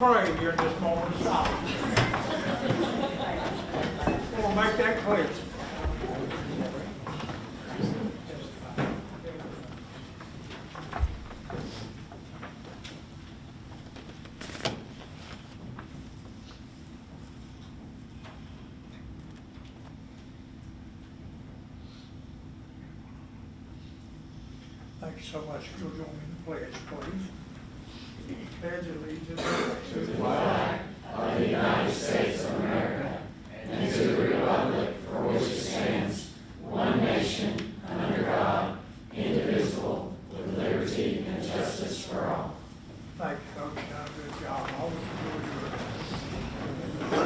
Pray during this moment of silence. We'll make that clear. Thank you so much. If you'll join me in the pledge, please. Pledge allegiance to the flag of the United States of America and to the republic for which it stands, one nation, under God, indivisible, with liberty and justice for all. Thank you, Coach. You've done a good job. Always enjoy your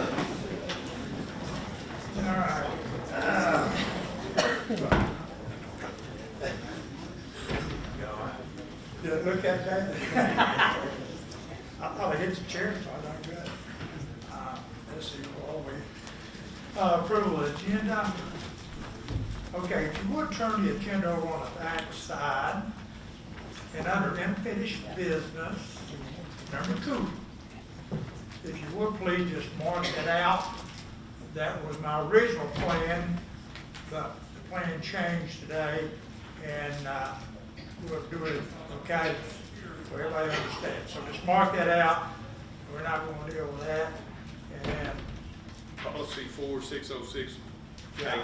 All right. Look at that. I thought I hit the chair, so I done good. Let's see, approval of the agenda. Okay, if you would turn the agenda over on the back side, and under unfinished business, number 2. If you would please just mark it out. That was my original plan, but the plan changed today, and we'll do it, okay, so everybody understands. So just mark that out. We're not going to deal with that. And then, Policy 4606.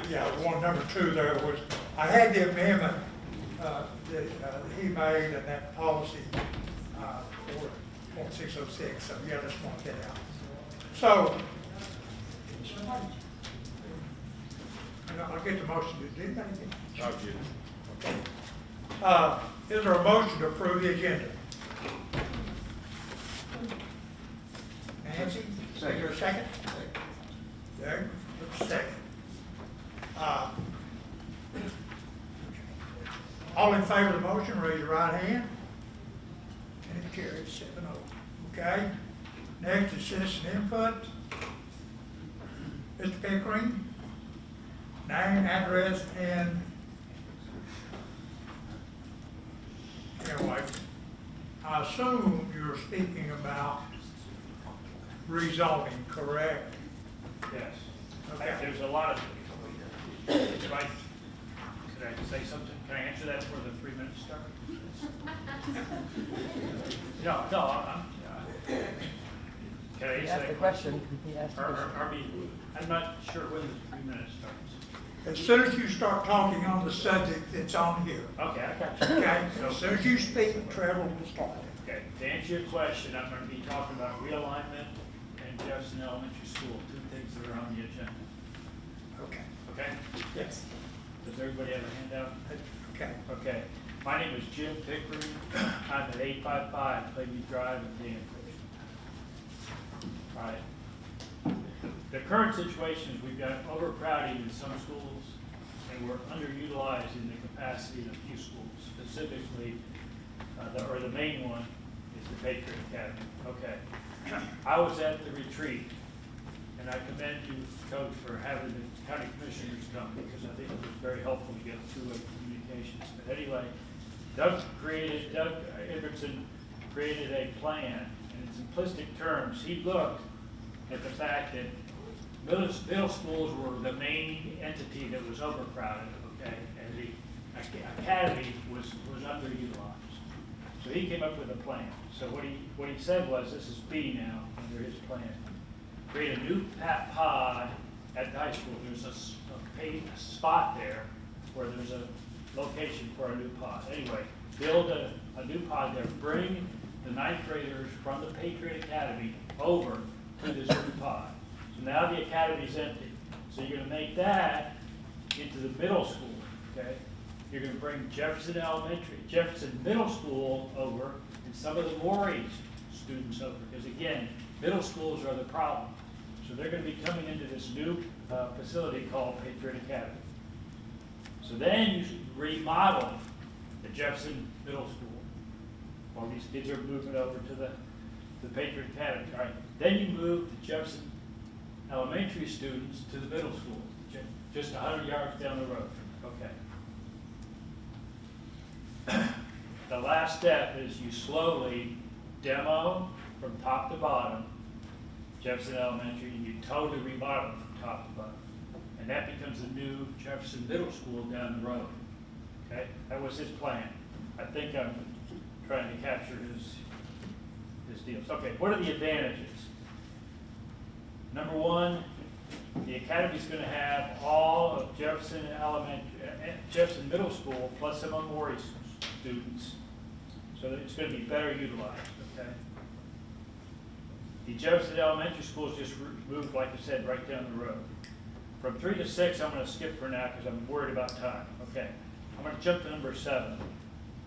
yeah, one number 2 there was, I had the amendment that he made and that policy 4606. So yeah, let's mark that out. So, I'll get the motion. Did you anything? I'll get it. Okay. Is there a motion to approve the agenda? Nancy, is there a second? Doug, second. All in favor of the motion, raise your right hand. And it carries 7-0. Okay? Next is citizen input. Mr. Pickering, name, address, and anyway, I assume you're speaking about rezoning, correct? Yes. Okay. There's a lot of, if I, could I say something? Can I answer that before the 3 minutes start? Can I He say? asked the question. He asked the question. I'm not sure when the 3 minutes starts. As soon as you start talking on the subject that's on here, Okay, I got you. okay? As soon as you speak, Trevor will start. Okay, to answer your question, I'm going to be talking about realignment and Jefferson Elementary School, 2 things that are on the agenda. Okay. Okay? Yes. Does everybody have a handout? Okay. Okay. My name is Jim Pickering. I'm at 855 Plainview Drive in Danvers. All right. The current situation is we've got overcrowding in some schools, and we're underutilized in the capacity in a few schools. Specifically, the main one is the Patriot Academy. Okay. I was at the retreat, and I commend you, Coach, for having the county commissioners come, because I think it was very helpful to get two-way communications. But anyway, Doug Ibbotson created a plan, and in simplistic terms, he looked at the fact that middle schools were the main entity that was overcrowded, okay, and the academy was underutilized. So he came up with a plan. So what he said was, this is B now, under his plan. Create a new pod at the high school. There's a spot there where there's a location for a new pod. Anyway, build a new pod there. Bring the 9th graders from the Patriot Academy over to this new pod. So now the academy's empty. So you're going to make that into the middle school, okay? You're going to bring Jefferson Middle School over, and some of the Morey students over, because again, middle schools are the problem. So they're going to be coming into this new facility called Patriot Academy. So then you remodel the Jefferson Middle School, while these kids are moving over to the Patriot Academy. All right. Then you move the Jefferson Elementary students to the middle school, just 100 yards down the road. Okay. The last step is you slowly demo from top to bottom, Jefferson Elementary, and you totally remodel it from top to bottom. And that becomes the new Jefferson Middle School down the road. Okay, that was his plan. I think I'm trying to capture his deals. Okay, what are the advantages? Number one, the academy's gonna have all of Jefferson Jefferson Middle School plus some Maury students. So that it's gonna be better utilized, okay? The Jefferson Elementary School is just moved, like I said, right down the road. From 3 to 6, I'm gonna skip for now because I'm worried about time, okay? I'm gonna jump to number 7.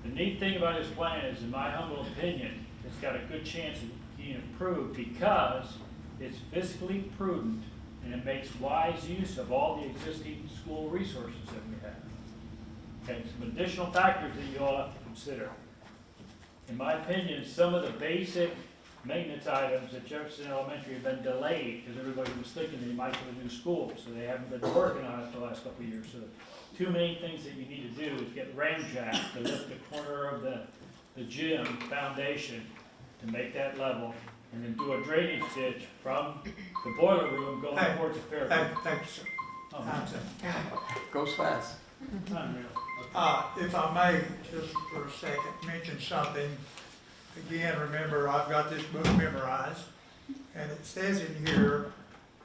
The neat thing about his plan is, in my humble opinion, it's got a good chance of being approved because it's fiscally prudent and it makes wise use of all the existing school resources that we have. Okay, some additional factors that you all have to consider. In my opinion, some of the basic maintenance items at Jefferson Elementary have been delayed because everybody was thinking they might get a new school, so they haven't been working on it for the last couple of years. So the 2 main things that you need to do is get ramjack to lift the corner of the gym foundation to make that level, and then do a drainage ditch from the boiler room going Hey, towards the fair. Thank you, sir. Oh, Time's up. Goes fast. unreal. If I may, just for a second, mention something. Again, remember, I've got this book memorized, and it says in here,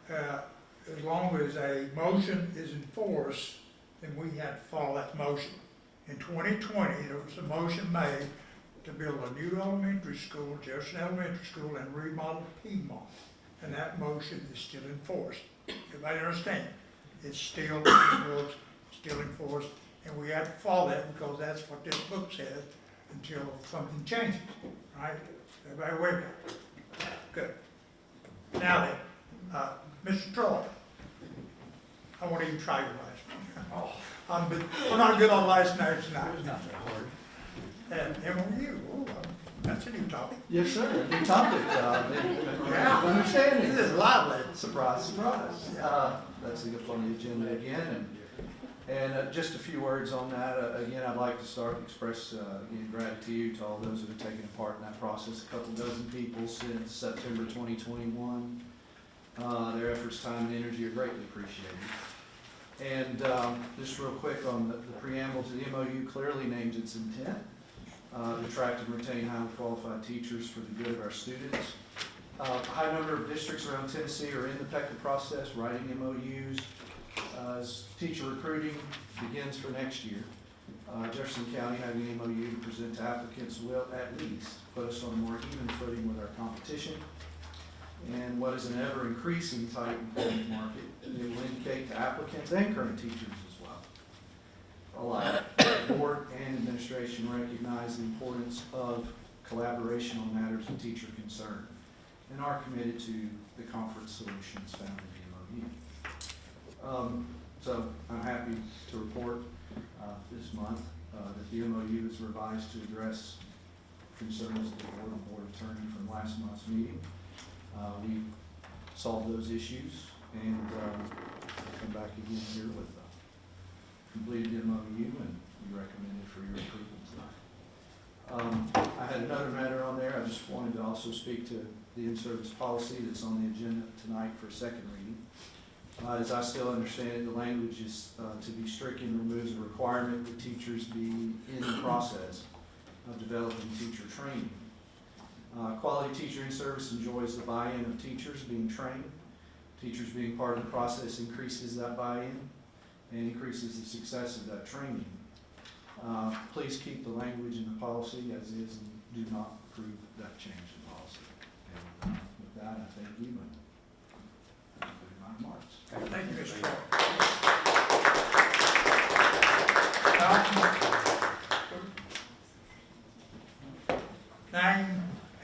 as long as a motion is enforced, then we have to follow that motion. In 2020, there was a motion made to build a new elementary school, Jefferson Elementary School, and remodel Piedmont. And that motion is still enforced. Everybody understand? It's still in books, still enforced, and we have to follow that because that's what this book says until something changes, right? Everybody wake up. Good. Now then, Mr. Troy, I want you to try your last one. We're not good on last names tonight. And MOU, that's a new topic. Yes, sir. New topic. Understanding. This is lively. Surprise, surprise. That's up on the agenda again, and just a few words on that. Again, I'd like to express again gratitude to all those that have taken part in that process. A couple dozen people since September 2021. Their efforts, time, and energy are greatly appreciated. And just real quick on the preamble to the MOU clearly names its intent. To attract and retain highly qualified teachers for the good of our students. A high number of districts around Tennessee are in the PECA process, writing MOUs. As teacher recruiting begins for next year, Jefferson County having an MOU to present to applicants will at least put us on a more even footing with our competition. And what is an ever increasing tight employment market, it will indicate to applicants and current teachers as well. Alike, the board and administration recognize the importance of collaboration on matters of teacher concern and are committed to the conference solutions found in the MOU. So I'm happy to report this month that the MOU is revised to address concerns of the board attorney from last month's meeting. We solved those issues and come back again here with completed MOU, and we recommend it for your approval tonight. I had another matter on there. I just wanted to also speak to the in-service policy that's on the agenda tonight for second reading. As I still understand it, the language is to be stricken, removes a requirement that teachers be in the process of developing teacher training. Quality teacher in-service enjoys the buy-in of teachers being trained. Teachers being part of the process increases that buy-in and increases the success of that training. Please keep the language in the policy as is and do not approve that change in policy. And with that, I thank you and conclude my remarks. Thank you, Mr. Troy. Name,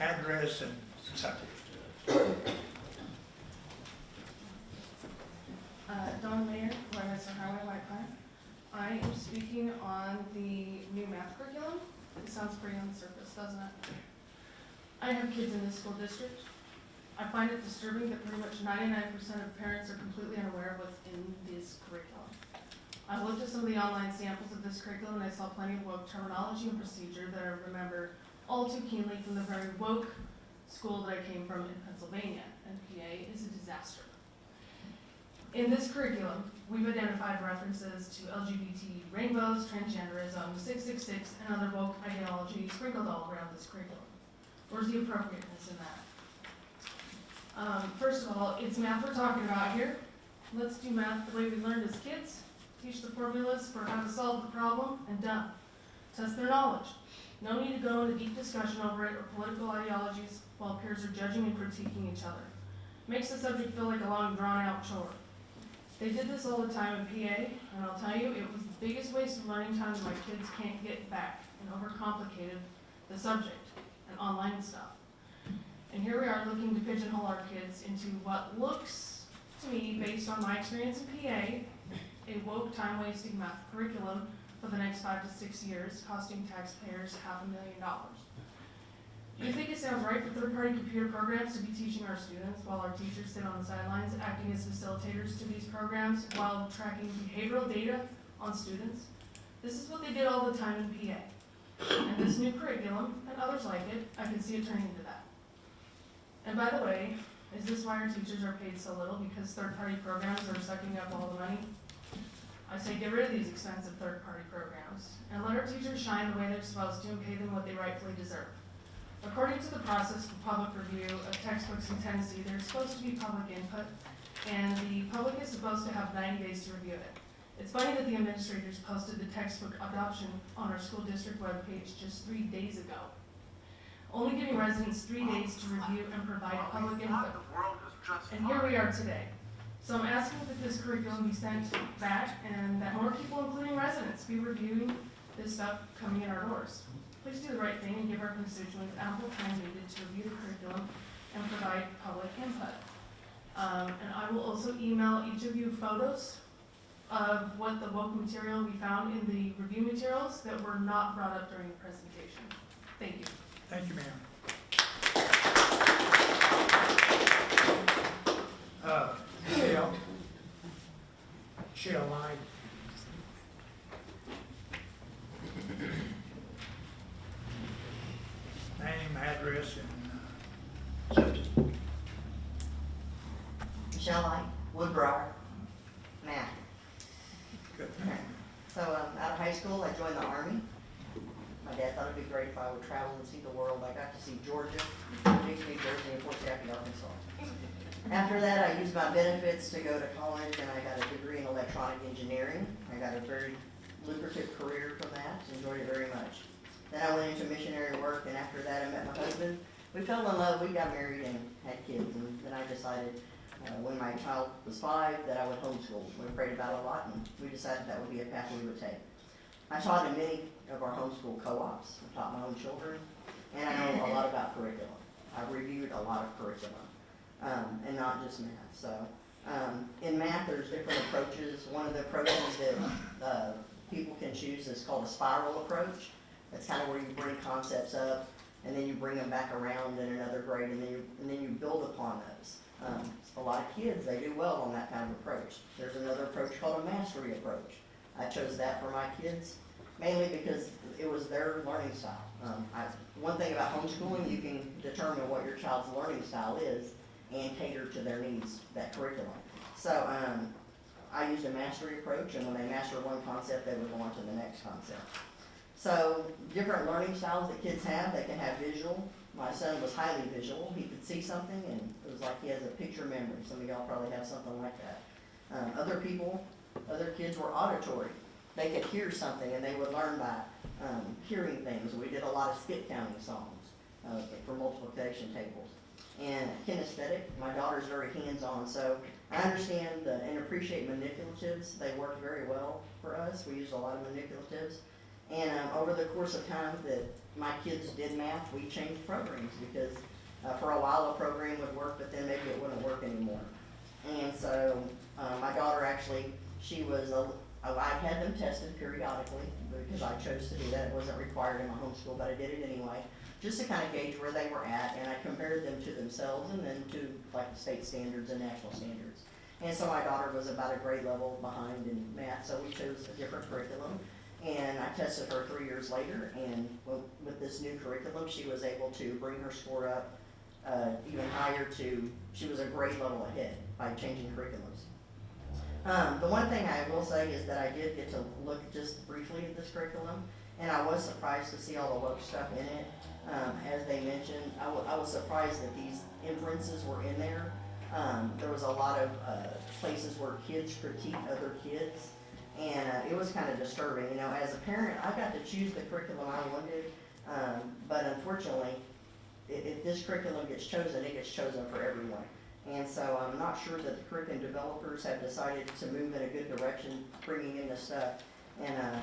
address, and subject. Dawn Mayer, Rochester Highway, White Pine. I am speaking on the new math curriculum. It sounds pretty on the surface, doesn't it? I have kids in this school district. I find it disturbing that pretty much 99% of parents are completely unaware of what's in this curriculum. I looked at some of the online samples of this curriculum and I saw plenty of woke terminology and procedure that I remember all too keenly from the very woke school that I came from in Pennsylvania, and PA is a disaster. In this curriculum, we've identified references to LGBT rainbows, transgenderism, 666, and other woke ideology sprinkled all around this curriculum. Where's the appropriateness in that? First of all, it's math we're talking about here. Let's do math the way we learned as kids. Teach the formulas for how to solve the problem, and done. Test their knowledge. No need to go into deep discussion over it or political ideologies while peers are judging and critiquing each other. Makes the subject feel like a long, drawn-out chore. They did this all the time in PA, and I'll tell you, it was the biggest waste of learning time that my kids can't get back, and overcomplicated the subject and online stuff. And here we are looking to pigeonhole our kids into what looks to me, based on my experience in PA, a woke time-wasting math curriculum for the next 5 to 6 years, costing taxpayers $500,000. Do you think it sounds right for third-party computer programs to be teaching our students while our teachers sit on the sidelines acting as facilitators to these programs while tracking behavioral data on students? This is what they did all the time in PA. And this new curriculum, and others like it, I can see it turning into that. And by the way, is this why our teachers are paid so little? Because third-party programs are sucking up all the money? I say get rid of these expensive third-party programs and let our teachers shine the way they're supposed to and pay them what they rightfully deserve. According to the process for public review of textbooks in Tennessee, there's supposed to be public input, and the public is supposed to have 90 days to review it. It's funny that the administrators posted the textbook adoption on our school district webpage just 3 days ago, only giving residents 3 days to review and provide public input. And here we are today. So I'm asking that this curriculum be sent back and that more people, including residents, be reviewing this stuff coming in our doors. Please do the right thing and give our constituents ample time needed to review the curriculum and provide public input. And I will also email each of you photos of what the woke material we found in the review materials that were not brought up during the presentation. Thank you. Thank you, ma'am. Michelle Knight. Name, address, and subject. Michelle Light, Woodbriar, Matt. Good. So out of high school, I joined the Army. My dad thought it'd be great if I would travel and see the world. I got to see Georgia, New Jersey, and Fort Chaffee, Arkansas. After that, I used my benefits to go to college, and I got a degree in electronic engineering. I got a very lucrative career from that, enjoyed it very much. Then I went into missionary work, and after that, I met my husband. We fell in love, we got married, and had kids, and then I decided when my child was 5 that I would homeschool. We prayed about it a lot, and we decided that would be a path we would take. I taught in many of our homeschool co-ops. I taught my own children, and I know a lot about curriculum. I've reviewed a lot of curriculum, and not just math. So in math, there's different approaches. One of the approaches that people can choose is called a spiral approach. That's kind of where you bring concepts up, and then you bring them back around in another grade, and then you build upon those. A lot of kids, they do well on that kind of approach. There's another approach called a mastery approach. I chose that for my kids, mainly because it was their learning style. One thing about homeschooling, you can determine what your child's learning style is and cater to their needs, that curriculum. So I used a mastery approach, and when they master one concept, they would go on to the next concept. So different learning styles that kids have, they can have visual. My son was highly visual. He could see something, and it was like he has a picture memory. Some of y'all probably have something like that. Other kids were auditory. They could hear something, and they would learn by hearing things. We did a lot of skip counting songs for multiplication tables. And kinesthetic, my daughter's very hands-on, so I understand and appreciate manipulatives. They work very well for us. We used a lot of manipulatives. And over the course of time that my kids did math, we changed programs because for a while a program would work, but then maybe it wouldn't work anymore. And so my daughter actually, I had them tested periodically because I chose to do that. It wasn't required in my homeschool, but I did it anyway, just to kind of gauge where they were at, and I compared them to themselves and then to like the state standards and national standards. And so my daughter was about a grade level behind in math, so we chose a different curriculum. And I tested her 3 years later, and with this new curriculum, she was able to bring her score up even higher to, she was a grade level ahead by changing curriculums. The one thing I will say is that I did get to look just briefly at this curriculum, and I was surprised to see all the work stuff in it. As they mentioned, I was surprised that these inferences were in there. There was a lot of places where kids critique other kids, and it was kind of disturbing. You know, as a parent, I got to choose the curriculum I wanted, but unfortunately, if this curriculum gets chosen, it gets chosen for everyone. And so I'm not sure that the curriculum developers have decided to move in a good direction, bringing in this stuff. And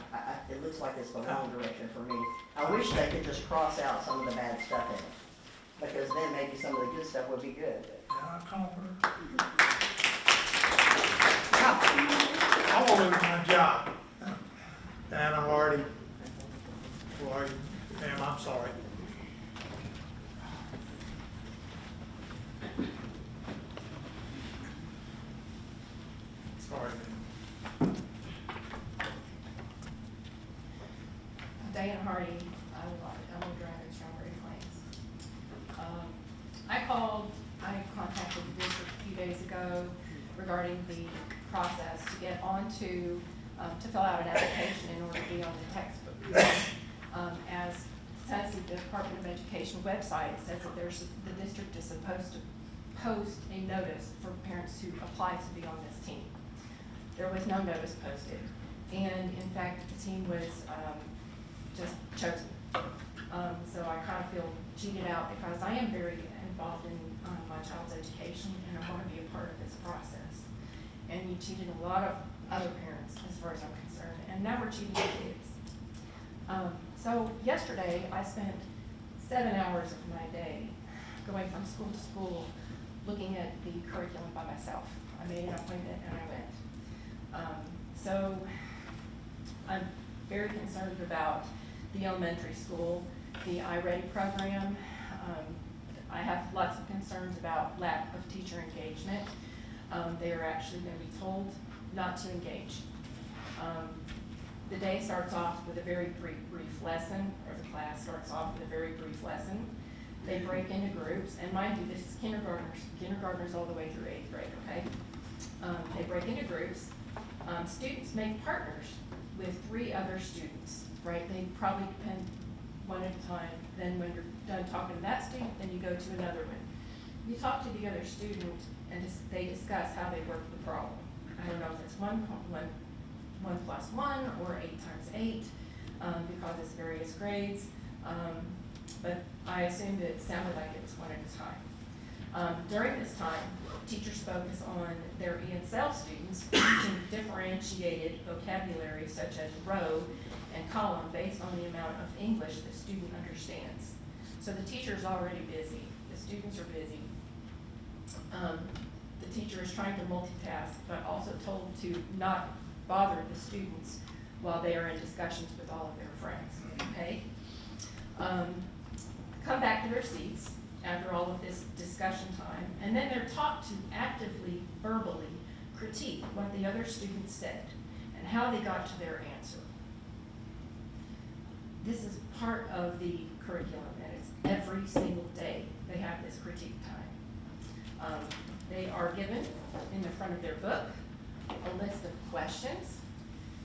it looks like it's the wrong direction for me. I wish they could just cross out some of the bad stuff in it, because then maybe some of the good stuff would be good. I want to lose my job. And I'm already, ma'am, I'm sorry. Sorry, ma'am. Dana Hardy, I'm a driver in Strawberry Plains. I contacted the district a few days ago regarding the process to get onto, to fill out an application in order to be on the textbook. As Tennessee Department of Education website says that the district is supposed to post a notice for parents who apply to be on this team. There was no notice posted, and in fact, the team was just chosen. So I kind of feel cheated out because I am very involved in my child's education, and I want to be a part of this process. And you cheated a lot of other parents, as far as I'm concerned, and now we're cheating the kids. So yesterday, I spent 7 hours of my day going from school to school, looking at the curriculum by myself. I made an appointment and I went. So I'm very concerned about the elementary school, the iReady program. I have lots of concerns about lack of teacher engagement. They are actually going to be told not to engage. The day starts off with a very brief lesson, or the class starts off with a very brief lesson. They break into groups, and mind you, this is kindergartners all the way through 8th grade, okay? They break into groups. Students make partners with 3 other students, right? They probably depend one at a time. Then when you're done talking to that student, then you go to another one. You talk to the other student, and they discuss how they work the problem. I don't know if it's 1 plus 1 or 8 times 8, because it's various grades. But I assumed it sounded like it was 1 at a time. During this time, teachers focus on their ESL students teaching differentiated vocabulary such as row and column based on the amount of English the student understands. So the teacher is already busy, the students are busy. The teacher is trying to multitask, but also told to not bother the students while they are in discussions with all of their friends, okay? Come back to their seats after all of this discussion time, and then they're taught to actively, verbally critique what the other students said and how they got to their answer. This is part of the curriculum, and it's every single day they have this critique time. They are given in the front of their book a list of questions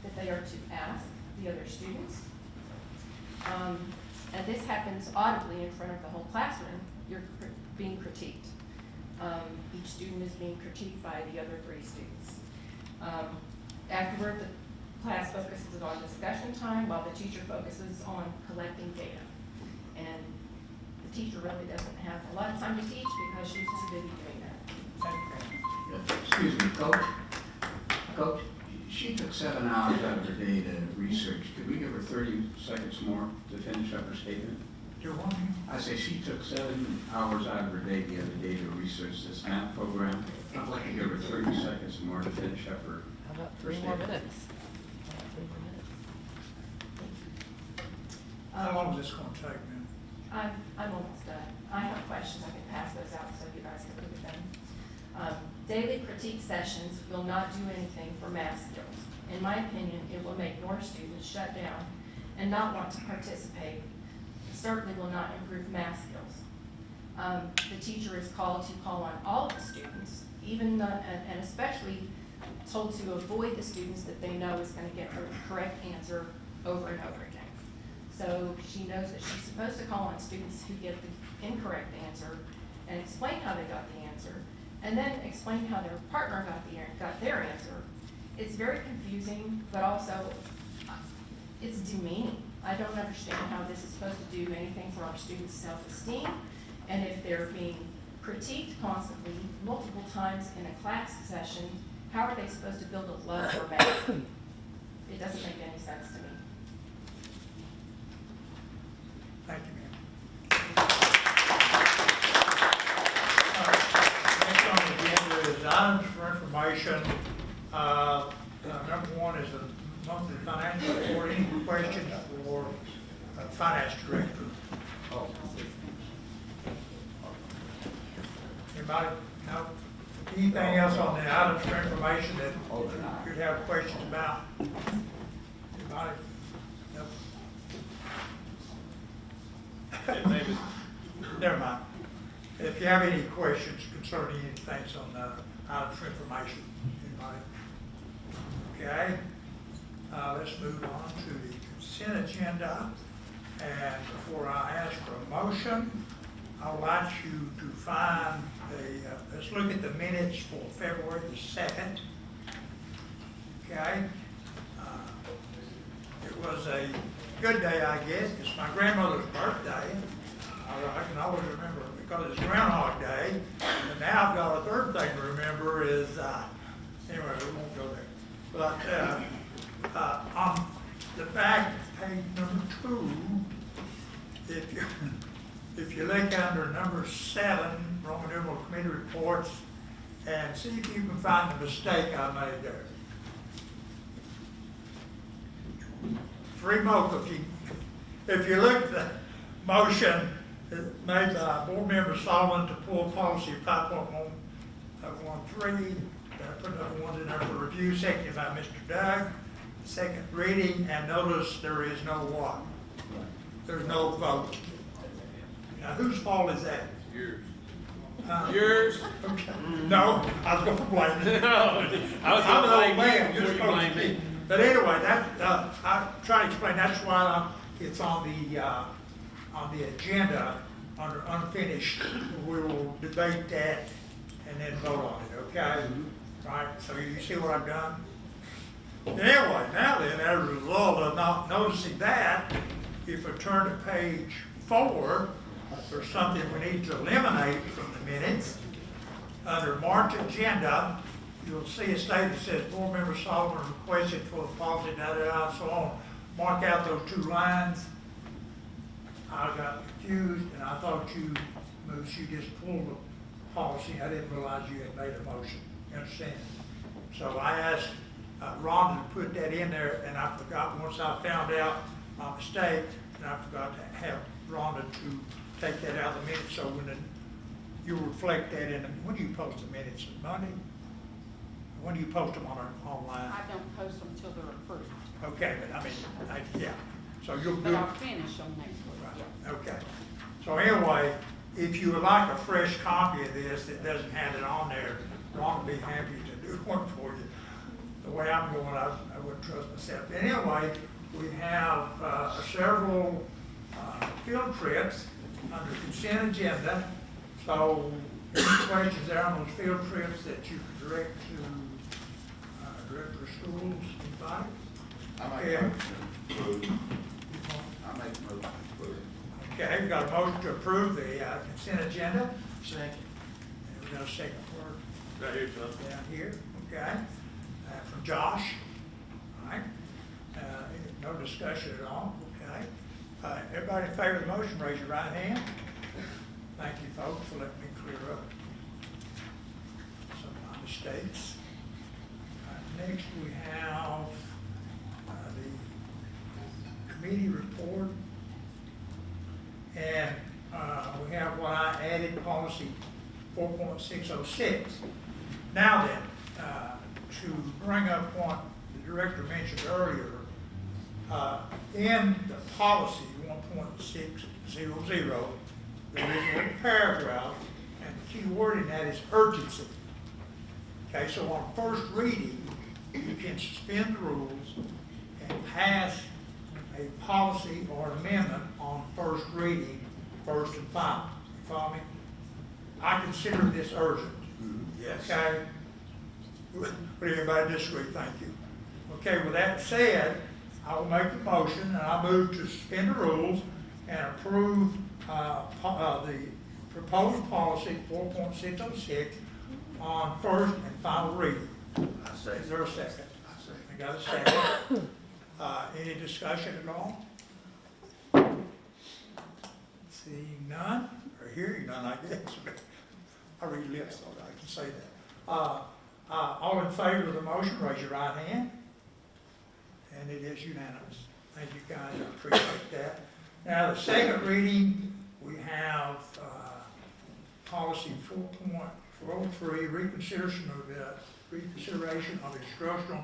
that they are to ask the other students. And this happens audibly in front of the whole classroom. You're being critiqued. Each student is being critiqued by the other 3 students. Afterward, the class focuses on discussion time while the teacher focuses on collecting data. And the teacher really doesn't have a lot of time to teach because she's too busy doing that. Excuse me, Coach. Coach, she took 7 hours out of her day to research. Could we give her 30 seconds more to finish up her statement? I say she took 7 hours out of her day the other day to research this math program. I'd like to give her 30 seconds more to finish up her. How about 3 more minutes? How long is this gonna take, man? I'm almost done. I have questions. I can pass those out so you guys can look at them. Daily critique sessions will not do anything for math skills. In my opinion, it will make more students shut down and not want to participate. It certainly will not improve math skills. The teacher is called to call on all of the students, even, and especially told to avoid the students that they know is going to get a correct answer over and over again. So she knows that she's supposed to call on students who get the incorrect answer and explain how they got the answer, and then explain how their partner got their answer. It's very confusing, but also it's demeaning. I don't understand how this is supposed to do anything for our students' self-esteem, and if they're being critiqued constantly, multiple times in a class session, how are they supposed to build a love for math? It doesn't make any sense to me. Thank you, ma'am. All right, next on the agenda is items for information. Number one is a monthly financial report. Any questions for finance director? Anybody? No? Anything else on the items for information that you'd have questions about? Anybody? Nope. Maybe. Never mind. If you have any questions concerning anything on the items for information, anybody? Okay. Let's move on to the consent agenda. And before I ask for a motion, I would like you to find let's look at the minutes for February the 2nd. Okay. It was a good day, I guess. It's my grandmother's birthday. I can always remember it because it's Groundhog Day. And now I've got a third thing to remember is, anyway, we won't go there. But on the back of page number 2, if you look under number 7, Roman numeral committee reports, and see if you can find the mistake I made there. If you look at the motion made by Board Member Solomon to pull policy 5.113, I put another one in there for review, seconded by Mr. Doug. Second reading, and notice there is no what? There's no vote. Now, whose fault is that? Yours. Yours? Okay. No, I was going to blame you. I was going to blame man, you you're before you supposed blame to- me. But anyway, I try to explain, that's why it's on the agenda under unfinished. We will debate that and then vote on it, okay? Right, so you see what I've done? Anyway, now then, as a result of not noticing that, if I turn to page 4, there's something we need to eliminate from the minutes. Under March agenda, you'll see a statement that says Board Member Solomon requested for the policy, and so on. Mark out those 2 lines. I got confused, and I thought you just pulled the policy. I didn't realize you had made a motion. You understand? So I asked Rhonda to put that in there, and I forgot once I found out my mistake, and I forgot to have Rhonda to take that out of the minutes. So when you reflect that in, when do you post the minutes? Monday? When do you post them online? I don't post them until they're approved, Okay, but I mean, yeah. So you'll but do. I'll finish them next week, yeah. Okay. So anyway, if you would like a fresh copy of this that doesn't have it on there, Ron will be happy to do one for you. The way I'm going, I wouldn't trust myself. Anyway, we have several field trips under consent agenda. So any questions there on those field trips that you could direct to Director of Schools, anybody? I make Yeah. a motion. I make a motion to approve. Okay, we got a motion to approve the consent agenda. Second. And we got a second word Right here, John. down here, okay? From Josh. All right. No discussion at all, okay? Everybody in favor of the motion, raise your right hand. Thank you, folks, for letting me clear up some of my mistakes. Next, we have the committee report. And we have what I added, policy 4.606. Now then, to bring up what the director mentioned earlier, in the policy 1.600, there is no paragraph, and the key word in that is urgency. Okay, so on first reading, you can suspend the rules and pass a policy or amendment on first reading, first and final. You follow me? I consider this urgent. Yes. Okay? Would anybody disagree? Thank you. Okay, with that said, I will make the motion, and I move to suspend the rules and approve the proposed policy 4.606 on first and final reading. I say. Is there a second? I say. I got a second. Any discussion at all? Seeing none, or hearing none, I guess. I read lips, so I can say that. All in favor of the motion, raise your right hand. And it is unanimous. Thank you, guys, I appreciate that. Now, the second reading, we have policy 4.403, reconsideration of instructional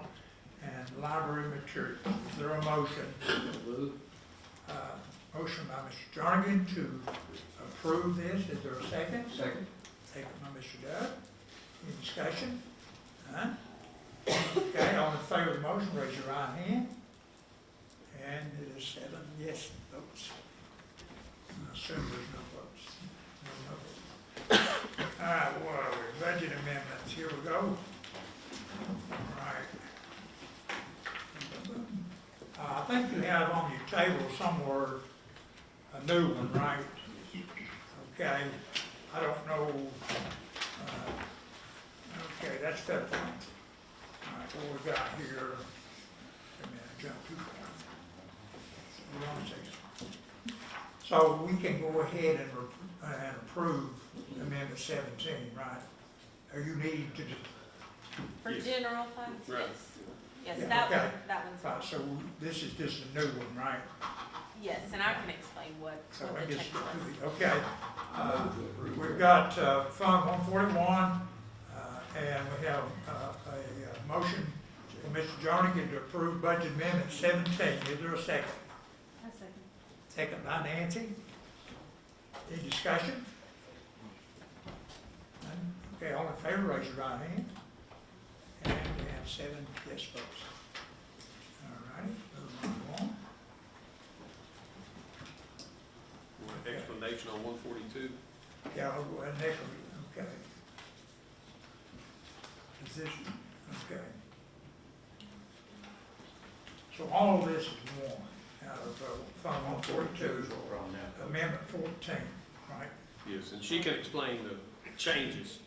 and library materials. Is there a motion? Motion by Mr. Jernigan to approve this. Is there a second? Second. Second by Mr. Dove. Any discussion? None? Okay, all in favor of the motion, raise your right hand. And it is 7 yes votes. I assume there's no votes. No votes. All right, what are we? Budget amendments. Here we go. All right. I think you have on your table somewhere a new one, right? Okay. I don't know. Okay, that's federal. All right, what we got here? Wait a minute, I jumped too far. Hold on a second. So we can go ahead and approve Amendment 17, right? Are you needing to do? For Yes. general funds, Right. yes. Yes, Yeah, that okay. one, that one's, Right, so this is just a new one, right? yes, and I can explain what So the I guess, change was. okay. We've got Fund 141, and we have a motion from Mr. Jernigan to approve Budget Amendment 17. Is there a second? I second. Second by Nancy. Any discussion? None? Okay, all in favor, raise your right hand. And we have 7 yes votes. All righty, moving on. Explanation on 142. Yeah, I'll go ahead next one, okay. Position, okay. So all of this is one out of Fund 142, Amendment 14, right? Yes, and she can explain the changes.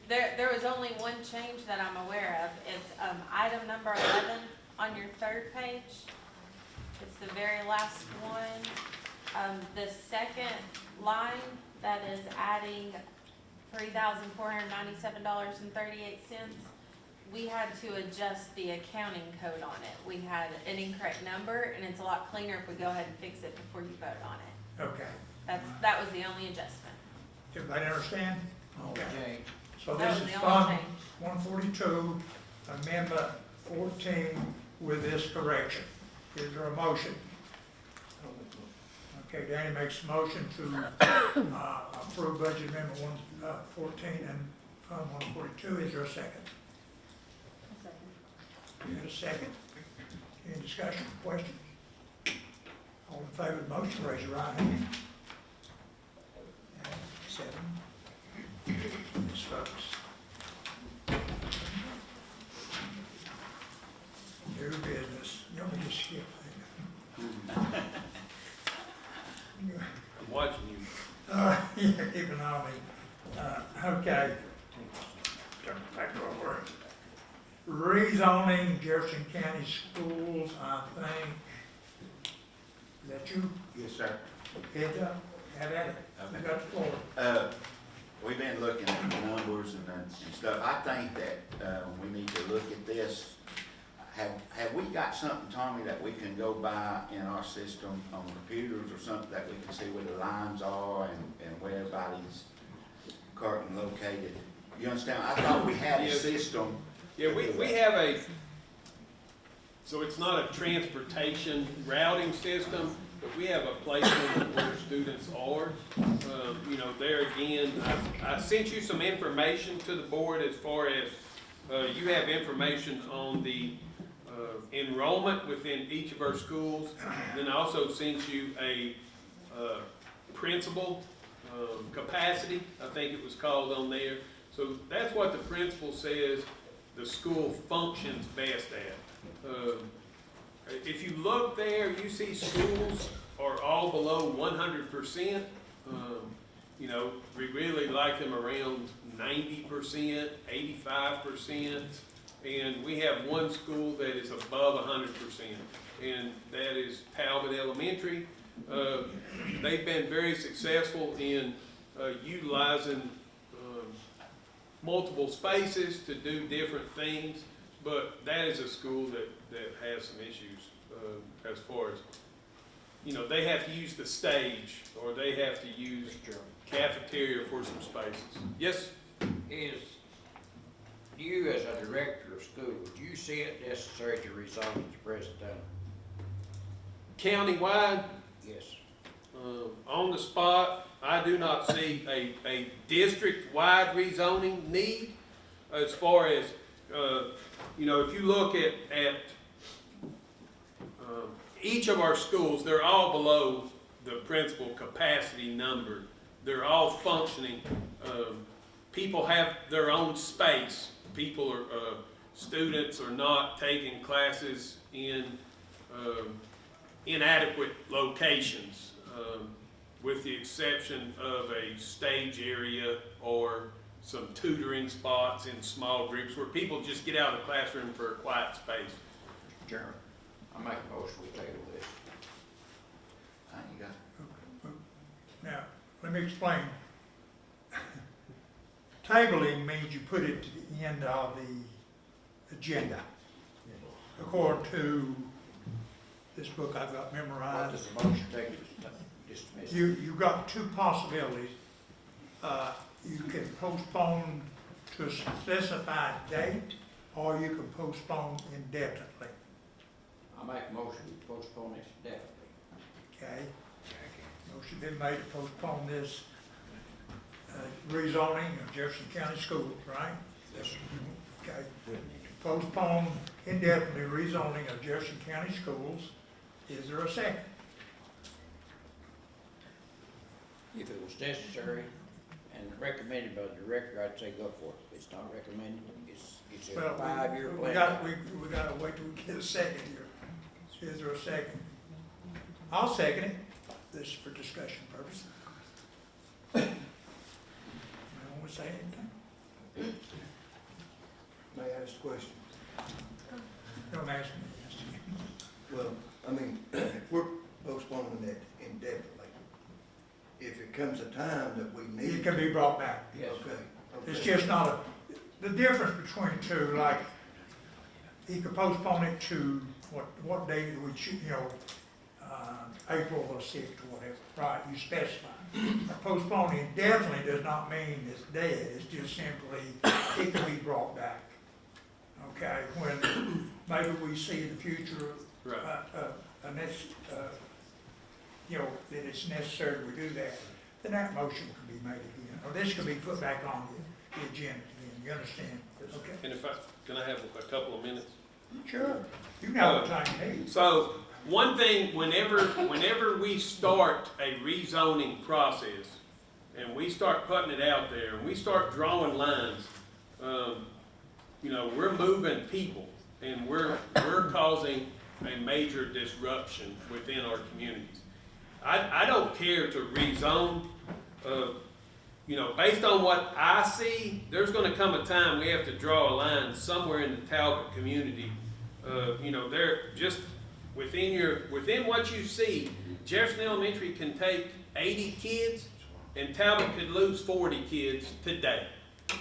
There was only one change that I'm aware of. It's item number 11 on your third page. It's the very last one. The second line that is adding $3,497.38. We had to adjust the accounting code on it. We had an incorrect number, and it's a lot cleaner if we go ahead and fix it before you vote on it. Okay. That was the only adjustment. Everybody understand? Okay. So That this was is the only Fund change. 142, Amendment 14 with this correction. Is there a motion? Okay, Danny makes a motion to approve Budget Amendment 114 and Fund 142. Is there a second? I second. You got a second? Any discussion, questions? All in favor of the motion, raise your right hand. And 7. Yes, folks. New business. You want me to skip that? I'm watching you. Yeah, keep an eye on me. Okay. Turn it back over. Rezoning Jefferson County Schools, I think. Is that you? Yes, sir. Heads up, have at it. You got the floor. We've been looking at the numbers and stuff. I think that, we need to look at this. Have we got something, Tommy, that we can go by in our system on computers or something that we can see where the lines are and where everybody's currently located? You understand? I thought we had a Yes. system. Yeah, we have so it's not a transportation routing system, but we have a placement where students are. You know, there again, I sent you some information to the board as far as, you have information on the enrollment within each of our schools. Then I also sent you a principal capacity, I think it was called on there. So that's what the principal says the school functions best at. If you look there, you see schools are all below 100%. You know, we really like them around 90%, 85%, and we have one school that is above 100%, and that is Talbot Elementary. They've been very successful in utilizing multiple spaces to do different things, but that is a school that has some issues as far as, you know, they have to use the stage, or they have to use cafeteria for some spaces. Yes? Is you as a director of school, do you see it necessary to rezone at the present time? Countywide, Yes. on the spot, I do not see a district-wide rezoning need as far as, you know, if you look at each of our schools, they're all below the principal capacity number. They're all functioning. People have their own space. People are, students are not taking classes in inadequate locations, with the exception of a stage area or some tutoring spots in small groups where people just get out of the classroom for a quiet space. Mr. Chairman, I make a motion we table this. You got it. Now, let me explain. Tabling means you put it to the end of the agenda. According to this book I've got What memorized, does the motion take to dismiss? you got two possibilities. You can postpone to a specified date, or you can postpone indefinitely, I make a motion to postpone this indefinitely. okay? Motion been made to postpone this rezoning of Jefferson County Schools, right? Yes, sir. Okay. Postpone indefinitely rezoning of Jefferson County Schools. Is there a second? If it was necessary and recommended by the director, I'd say go for it. If it's not recommended, it's a Well, 5-year we plan. gotta wait till we get a second here. Is there a second? I'll second it. This is for discussion purposes. You want to say anything? May I ask a question? Don't ask me. Well, I mean, if we're postponing that indefinitely, if it comes a time that we need. It can be brought back. Yes. Okay. It's just not the difference between two, like, he could postpone it to, what day do we choose, you know, April the 6th or whatever, right, you specify. Postponing indefinitely does not mean it's dead, it's just simply, it can be brought back. Okay, when maybe we see in the future, Right. you know, that it's necessary we do that, then that motion can be made again, or this can be put back on the agenda again, you understand? Okay? And can I have a couple of minutes? Sure, you can have the time you need. So, one thing, whenever we start a rezoning process, and we start putting it out there, and we start drawing lines, you know, we're moving people, and we're causing a major disruption within our communities. I don't care to rezone, you know, based on what I see, there's gonna come a time we have to draw a line somewhere in the Talbot community. You know, they're just within what you see, Jefferson Elementary can take 80 kids, and Talbot could lose 40 kids today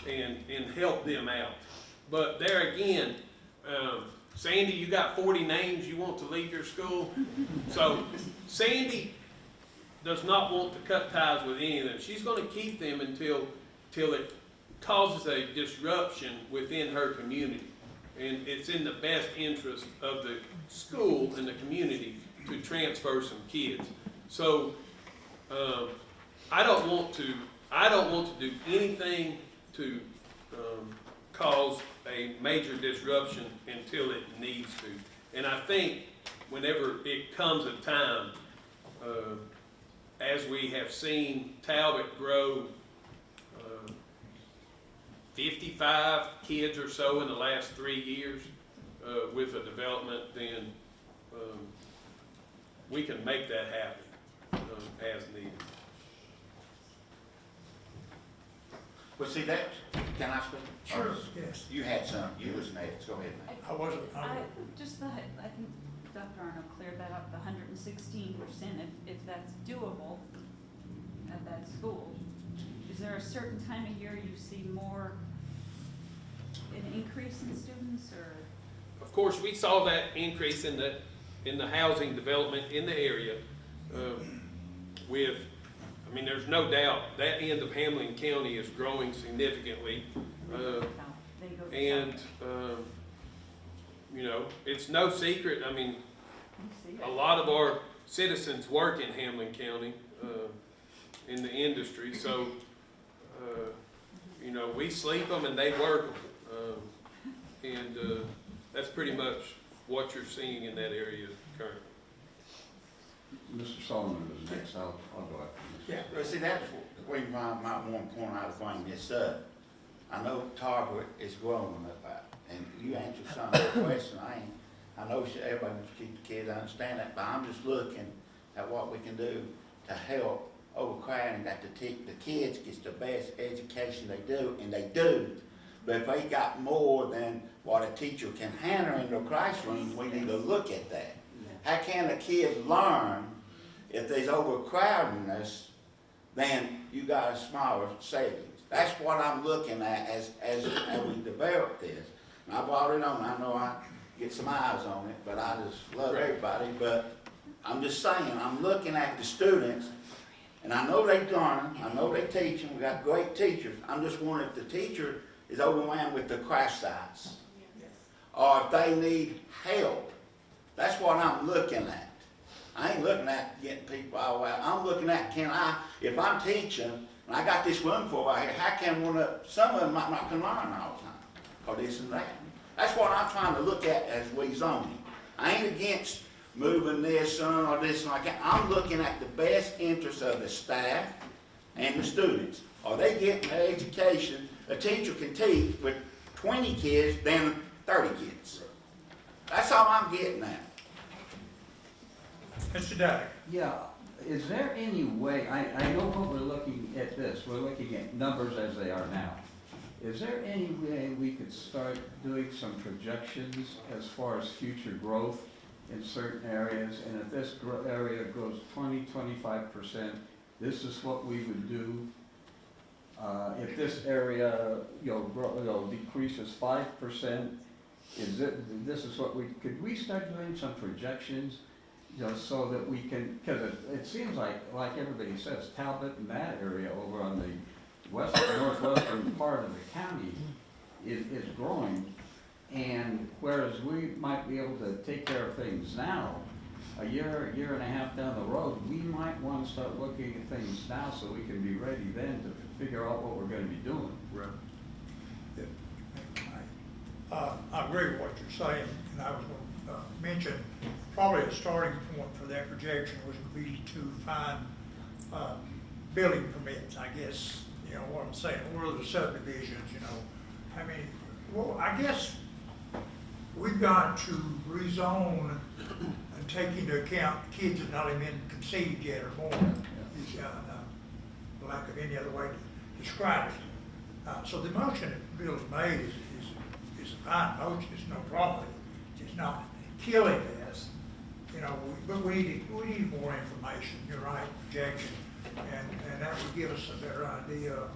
and help them out. But there again, Sandy, you got 40 names you want to leave your school. So Sandy does not want to cut ties with any of them. She's going to keep them until it causes a disruption within her community. And it's in the best interest of the school and the community to transfer some kids. So, I don't want to do anything to, cause a major disruption until it needs to. And I think whenever it comes a time, as we have seen Talbot grow 55 kids or so in the last 3 years with a development, then we can make that happen as needed. Well, see, that, can I speak? Sure, yes. You had some, you was next, go ahead, ma'am. I wasn't, I think Dr. Arnold cleared that up, the 116%, if that's doable at that school. Is there a certain time of year you see more, an increase in students, or? Of course, we saw that increase in the housing development in the area with, I mean, there's no doubt that end of Hamlin County is growing significantly. And, you know, it's no secret, I mean, a lot of our citizens work in Hamlin County in the industry, so, you know, we sleep them and they work them. And that's pretty much what you're seeing in that area currently. Mr. Solomon is next, I'll go after Mr. Yeah, well, see, that's the reason why I might want to point out to bring this up. I know Target is growing up out, and you answered some of the question. I know everybody wants to keep the kids, I understand that, but I'm just looking at what we can do to help overcrowding, that the kids get the best education they do, and they do. But if they got more than what a teacher can handle in their classroom, we need to look at that. How can a kid learn if there's overcrowdedness, then you got a smaller savings? That's what I'm looking at as we develop this. And I brought it on, I know I get some eyes on it, but I just love everybody. But I'm just saying, I'm looking at the students, and I know they learn, I know they teaching, we got great teachers. I'm just wondering if the teacher is overwhelmed with the crash sites, or if they need help. That's what I'm looking at. I ain't looking at getting people all out. I'm looking at, if I'm teaching, and I got this room full right here, how can some of them might not can learn all the time, or this and that. That's what I'm trying to look at as rezoning. I ain't against moving this or this and like that. I'm looking at the best interest of the staff and the students. Are they getting the education a teacher can teach with 20 kids than 30 kids? That's all I'm getting at. Mr. Day. Yeah, is there any way, I know what we're looking at this, we're looking at numbers as they are now. Is there any way we could start doing some projections as far as future growth in certain areas? And if this area grows 20–25%, this is what we would do. If this area, decreases 5%, this is what could we start doing some projections, so that we can, because it seems like everybody says, Talbot and that area over on the northwestern part of the county is growing, and whereas we might be able to take care of things now, a year and a half down the road, we might want to start looking at things now so we can be ready then to figure out what we're going to be doing. Right. I agree with what you're saying, and I was going to mention, probably a starting point for that projection would be to find building permits, I guess, what I'm saying, or the subdivisions, I mean, well, I guess we've got to rezone and take into account kids that not even been conceived yet or born, for lack of any other way to describe it. So the motion that Bill's made is a fine motion, it's no problem. It's not killing this, but we need more information, you're right, projection, and that would give us a better idea of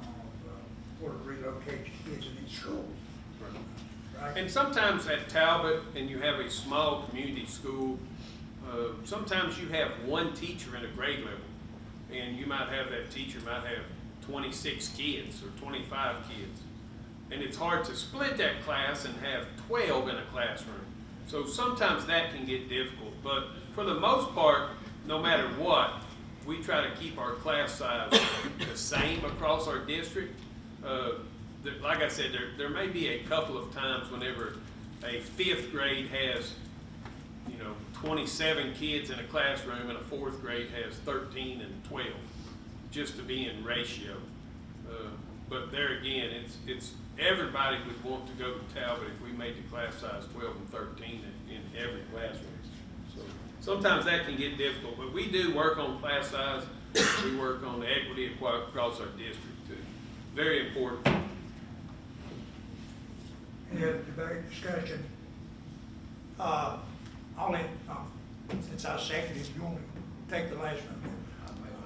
where to relocate kids in each school. Right? And sometimes at Talbot, and you have a small community school, sometimes you have one teacher in a grade level, and you might have that teacher might have 26 kids or 25 kids. And it's hard to split that class and have 12 in a classroom. So sometimes that can get difficult, but for the most part, no matter what, we try to keep our class size the same across our district. Like I said, there may be a couple of times whenever a fifth grade has, 27 kids in a classroom and a fourth grade has 13 and 12, just to be in ratio. But there again, it's everybody would want to go to Talbot if we made the class size 12 and 13 in every classroom. So sometimes that can get difficult, but we do work on class size. We work on equity across our district too. Very important. Any other debate, discussion? Since I seconded, you want to take the last one?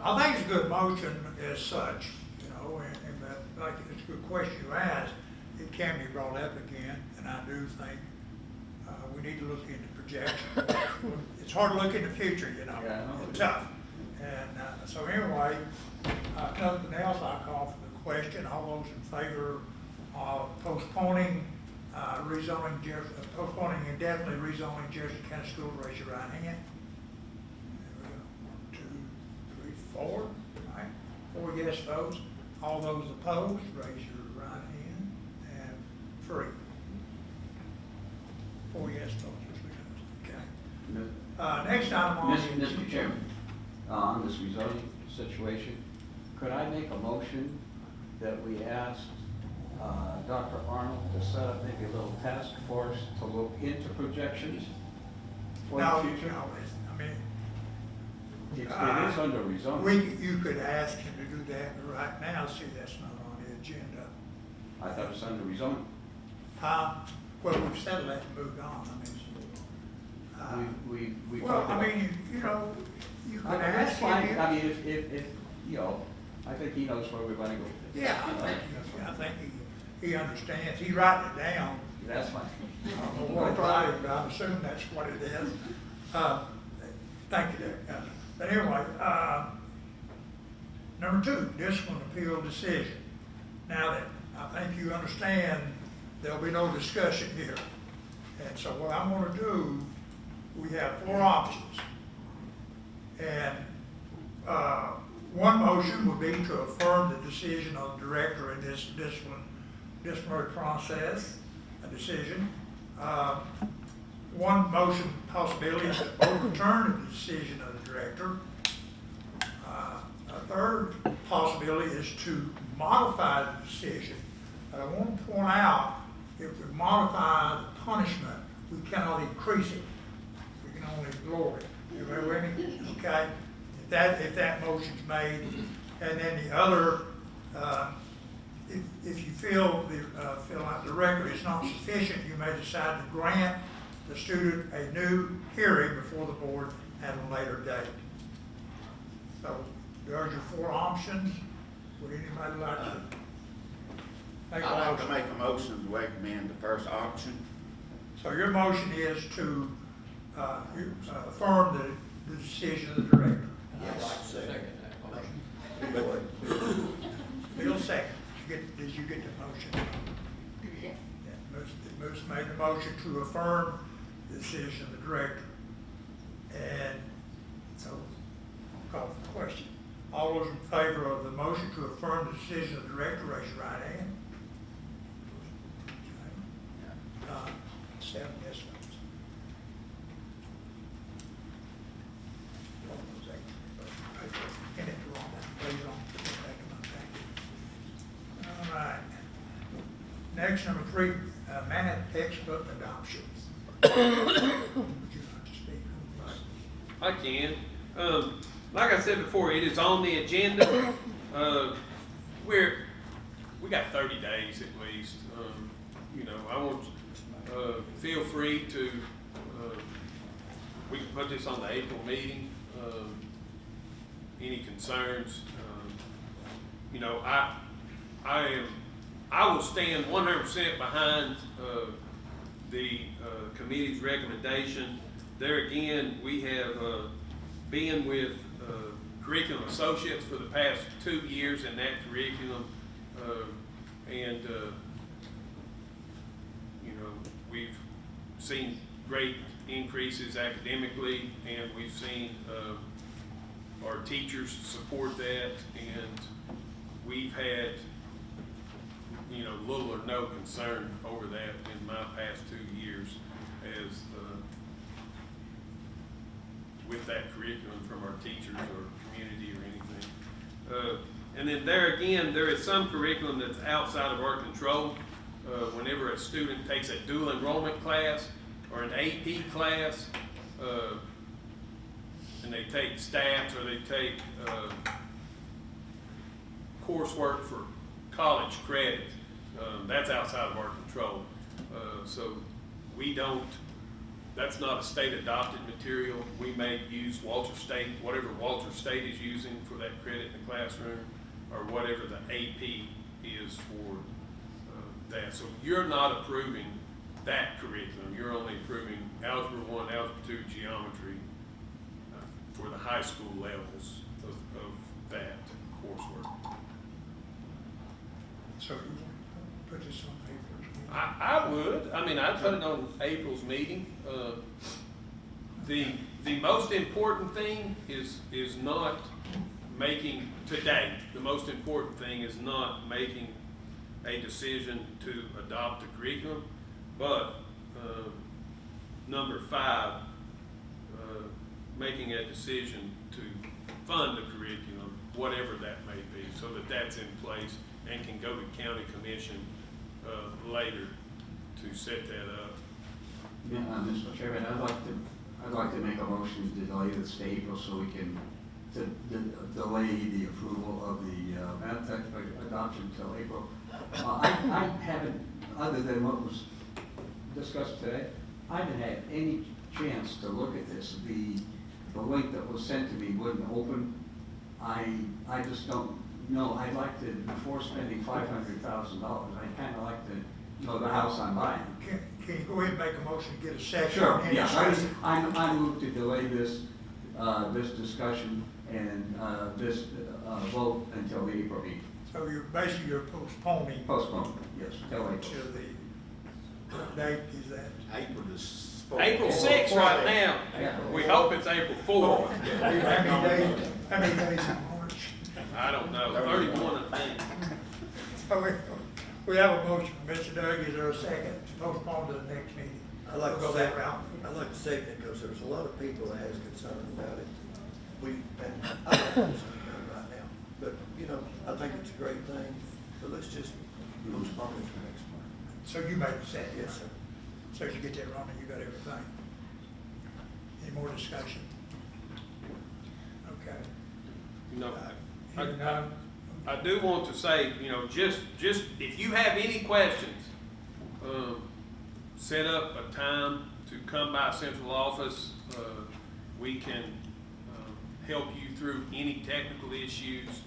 I think it's a good motion as such, and like it's a good question you asked. It can be brought up again, and I do think we need to look into projection. It's hard to look in the future, Yeah. It's tough. And so anyway, nothing else, I call for the question. All those in favor of postponing postponing indefinitely rezoning Jefferson County School, raise your right hand. There we go. 1, 2, 3, 4, right? 4 yes votes. All those opposed, raise your right hand. And 3. 4 yes votes, okay. Next item on the Mr. Chairman, on this rezoning situation, could I make a motion that we ask Dr. Arnold to set up maybe a little task force to look into projections for the future? No, I mean, It is under rezoning. you could ask him to do that, but right now, see, that's not on the agenda. I thought it was under rezoning. Well, we've settled that and moved on, We well, talked I about. mean, you could That's ask fine. him. I mean, if, I think he knows where we're gonna go. Yeah, I think he understands, he writing it down. That's fine. I don't know what it's writing, but I'm assuming that's what it is. Thank you, Dick. But anyway, number 2, discipline appeal decision. Now that I think you understand, there'll be no discussion here. And so what I'm gonna do, we have 4 options. And one motion would be to affirm the decision of the director in this disciplinary process, a decision. One motion possibility is to overturn the decision of the director. A third possibility is to modify the decision. But I want to point out, if we modify the punishment, we cannot increase it. We can only lower it. Everybody with me? Okay? If that motion's made, and then the other, if you feel like the record is not sufficient, you may decide to grant the student a new hearing before the board at a later date. So there's your 4 options. Would anybody like to make a I'd like to motion? make a motion to recommend the first option. So your motion is to affirm the decision of the director. Yes. Bill second. Did you get the motion? Yes. Yeah, Moose made the motion to affirm the decision of the director. And so, call for the question. All those in favor of the motion to affirm the decision of the director, raise your right hand. 7 yes votes. Get it wrong, please, on. All right. Next, number 3, math textbook adoptions. Would you like to speak on this? I can. Like I said before, it is on the agenda. We got 30 days at least. I want, feel free to, we can put this on the April meeting. Any concerns? I will stand 100% behind the committee's recommendation. There again, we have been with Curriculum Associates for the past 2 years in that curriculum, and we've seen great increases academically, and we've seen our teachers support that, and we've had, you know, little or no concern over that in my past 2 years as with that curriculum from our teachers or community or anything. And then there again, there is some curriculum that's outside of our control. Whenever a student takes a dual enrollment class or an AP class, and they take stats or they take coursework for college credit, that's outside of our control. So we don't, that's not a state adopted material. We may use Walter State, whatever Walter State is using for that credit in the classroom, or whatever the AP is for that. So you're not approving that curriculum. You're only approving Algebra 1, Algebra 2, Geometry for the high school levels of that coursework. So you want to put this on April's meeting? I would. I mean, I'd put it on April's meeting. The most important thing is not making, today, the most important thing is not making a decision to adopt the curriculum, but number 5, making a decision to fund the curriculum, whatever that may be, so that that's in place and can go to county commission later to set that up. Yeah, Mr. Chairman, I'd like to make a motion to delay this to April so we can delay the approval of the math textbook adoption until April. I haven't, other than what was discussed today, I haven't had any chance to look at this. The link that was sent to me wouldn't open. I just don't know. I'd like to, before spending $500,000, I'd kind of like to know the house I'm buying. Can you go ahead and make a motion to get a second? Sure, and yeah, discuss it? I move to delay this, this discussion and this vote until the April meeting. So you're postponing Postpone, yes, till April. to the date is that? April is. April 6th right now. Yeah. We hope it's April 4th. How many days in March? I don't know, 31, I think. So we have a motion, Mr. Doug, is there a second to postpone to the next meeting? I like We'll to go that route. I like to say it because there's a lot of people that has concern about it. And I have concern about it right now. But, you know, I think it's a great thing, but let's just postpone it to next month. So you made the second? Yes, sir. So as you get that running, you got everything. Any more discussion? Okay. You know, Hearing none, I do want to say, you know, just if you have any questions, set up a time to come by central office. We can help you through any technical issues.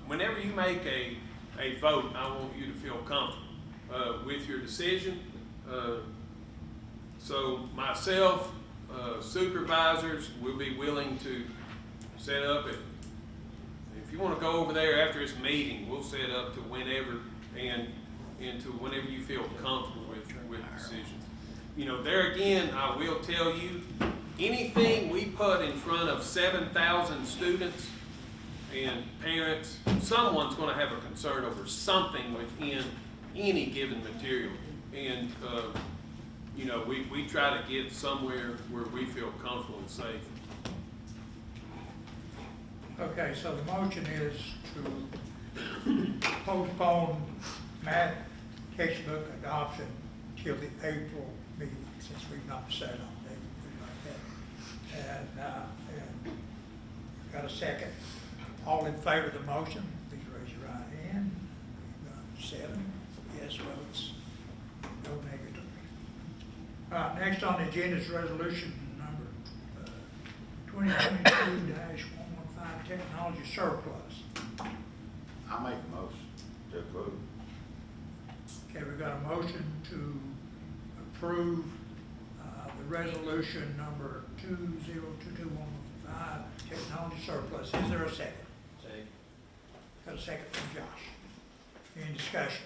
Whenever you make a vote, I want you to feel comfortable with your decision. So myself, supervisors will be willing to set up it. If you want to go over there after this meeting, we'll set up to whenever and to whenever you feel comfortable with decisions. You know, there again, I will tell you, anything we put in front of 7,000 students and parents, someone's going to have a concern over something within any given material. And, you know, we try to get somewhere where we feel comfortable and safe. okay, so the motion is to postpone math textbook adoption till the April meeting, since we've not set on date, anything like that. And got a second. All in favor of the motion, please raise your right hand. We've got 7 yes votes, no negative. All right, next on the agenda is resolution number 2022-115, technology surplus. I make a motion to approve. Okay, we've got a motion to approve the resolution number 2022-115, technology surplus. Is there a second? Second. Got a second from Josh. Any discussion?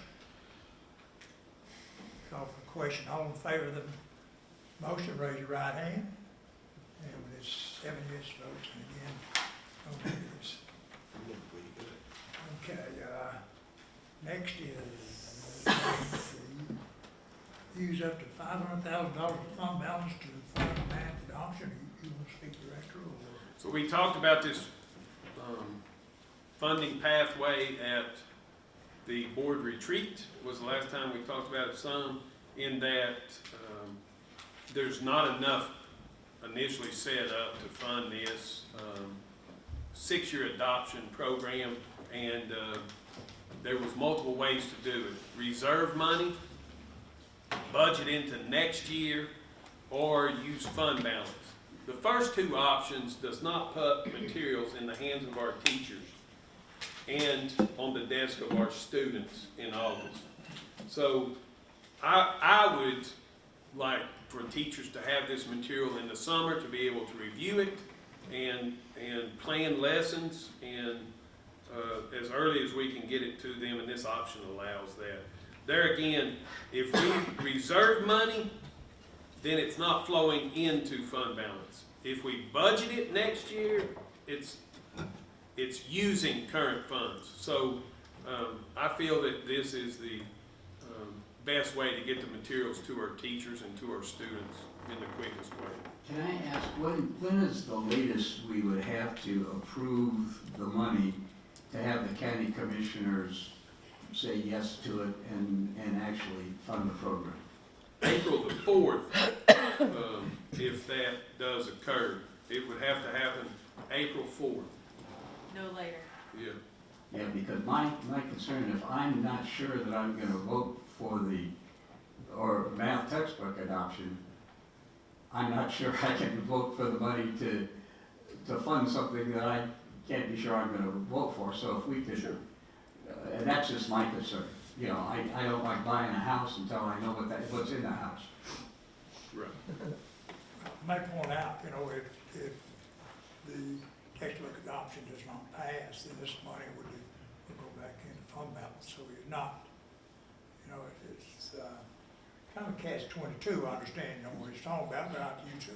Call for the question. All in favor of the motion, raise your right hand. And with its 7 yes votes, and again, no negatives. Okay, next is, let's see, use up to $500,000 of fund balance to fund math adoption. You want to speak, Director, or? So we talked about this funding pathway at the board retreat, was the last time we talked about it some, in that there's not enough initially set up to fund this 6-year adoption program, and there was multiple ways to do it. Reserve money, budget into next year, or use fund balance. The first two options does not put materials in the hands of our teachers and on the desk of our students in August. So I would like for teachers to have this material in the summer to be able to review it and plan lessons and as early as we can get it to them, and this option allows that. There again, if we reserve money, then it's not flowing into fund balance. If we budget it next year, it's using current funds. So I feel that this is the best way to get the materials to our teachers and to our students in the quickest way. Can I ask, when is the latest we would have to approve the money to have the county commissioners say yes to it and actually fund the program? April the 4th, if that does occur. It would have to happen April 4th. No later. Yeah. Yeah, because my concern, if I'm not sure that I'm gonna vote for or math textbook adoption, I'm not sure I can vote for the money to fund something that I can't be sure I'm gonna vote for. So if we could, and that's just my concern. You know, I don't like buying a house until I know what's in the house. Right. I might point out, you know, if the textbook adoption does not pass, then this money would go back into fund balance. So you're not, you know, it's kind of catch-22. I understand, you know, what he's talking about, but I do too.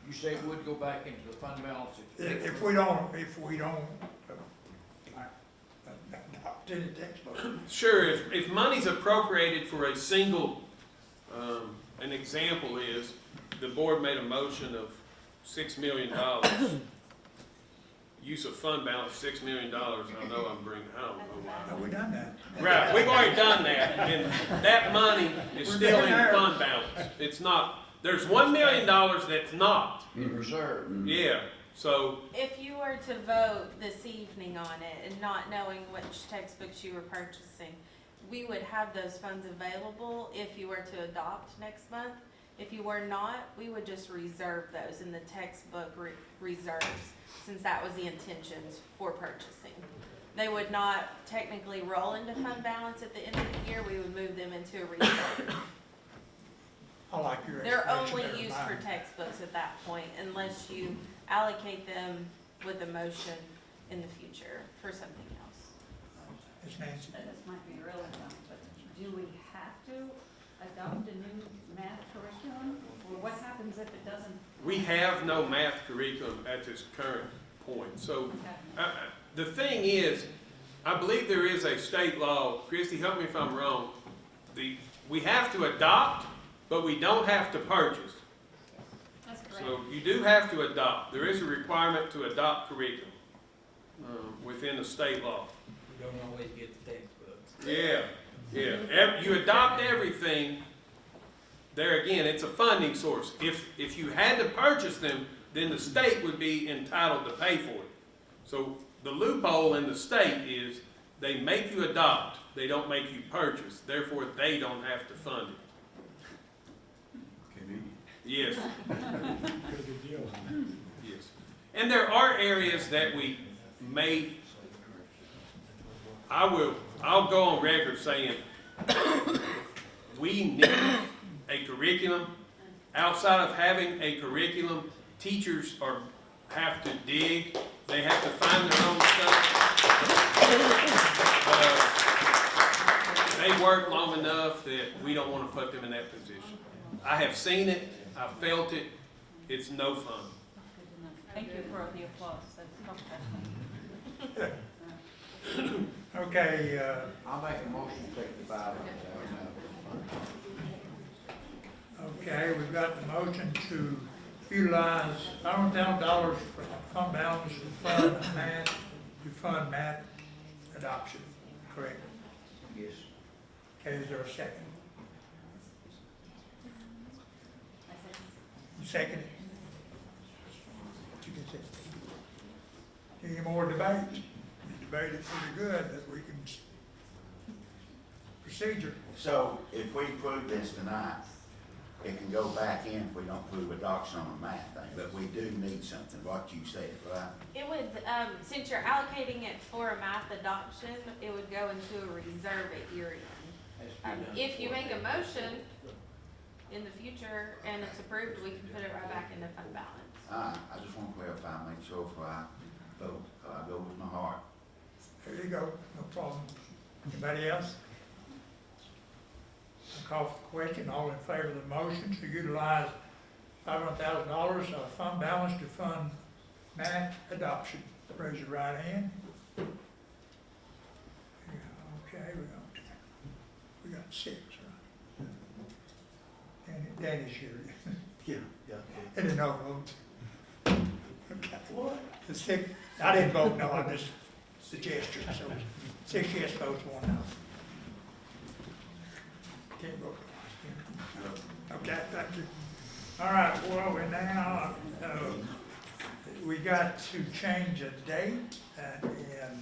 You say it would go back into the fund balance If we don't adopt any textbook. Sure, if money's appropriated for a single, an example is, the board made a motion of $6 million. Use of fund balance, $6 million, I know I'm bringing, I don't know why. Have we done that? Right, we've already done that, and that money is still in fund balance. It's not, there's $1 million that's not. in reserve. Yeah, so, If you were to vote this evening on it and not knowing which textbooks you were purchasing, we would have those funds available if you were to adopt next month. If you were not, we would just reserve those in the textbook reserves, since that was the intentions for purchasing. They would not technically roll into fund balance at the end of the year. We would move them into a reserve. I like your They're explanation only there, used for Mike. textbooks at that point, unless you allocate them with a motion in the future for something else. It's Nancy. This might be irrelevant, but do we have to adopt a new math curriculum? Or what happens if it doesn't? we have no math curriculum at this current point. So, the thing is, I believe there is a state law, Christy, help me if I'm wrong, we have to adopt, but we don't have to purchase. That's correct. So you do have to adopt. There is a requirement to adopt curriculum within the state law. We don't always get the textbooks. Yeah. You adopt everything. There again, it's a funding source. If you had to purchase them, then the state would be entitled to pay for it. So the loophole in the state is they make you adopt, they don't make you purchase. Therefore, they don't have to fund it. Okay, Yes. Yes. And there are areas that we may, I'll go on record saying we need a curriculum. Outside of having a curriculum, teachers have to dig. They have to find their own stuff. they work long enough that we don't want to put them in that position. I have seen it, I felt it, it's no fun. Thank you for the applause, that's professional. Okay, I'll make a motion to take the $500,000 okay, we've got the motion to utilize $500,000 for fund balance to fund math adoption, correct? Yes. Okay, is there a second? You second it? You can second it. Any more debate? We debated pretty good that we can procedure. So if we approve this tonight, it can go back in if we don't prove adoption on the math thing, but we do need something, what you said, right? It would, since you're allocating it for a math adoption, it would go into a reserve at year end. If you make a motion in the future and it's approved, we can put it right back into fund balance. I just want to clarify, make sure before I vote, I go with my heart. There you go, no problem. Anybody else? I'll call for the question, all in favor of the motion to utilize $500,000 of fund balance to fund math adoption. Raise your right hand. Yeah, okay, we got 6, right? And Danny's here. Yeah, yeah. And a no vote. Okay. What? The 6, I didn't vote no, I just suggested, so 6 yes votes, 1 no. Can't vote. Okay, thank you. All right, well, we now, we got to change a date, and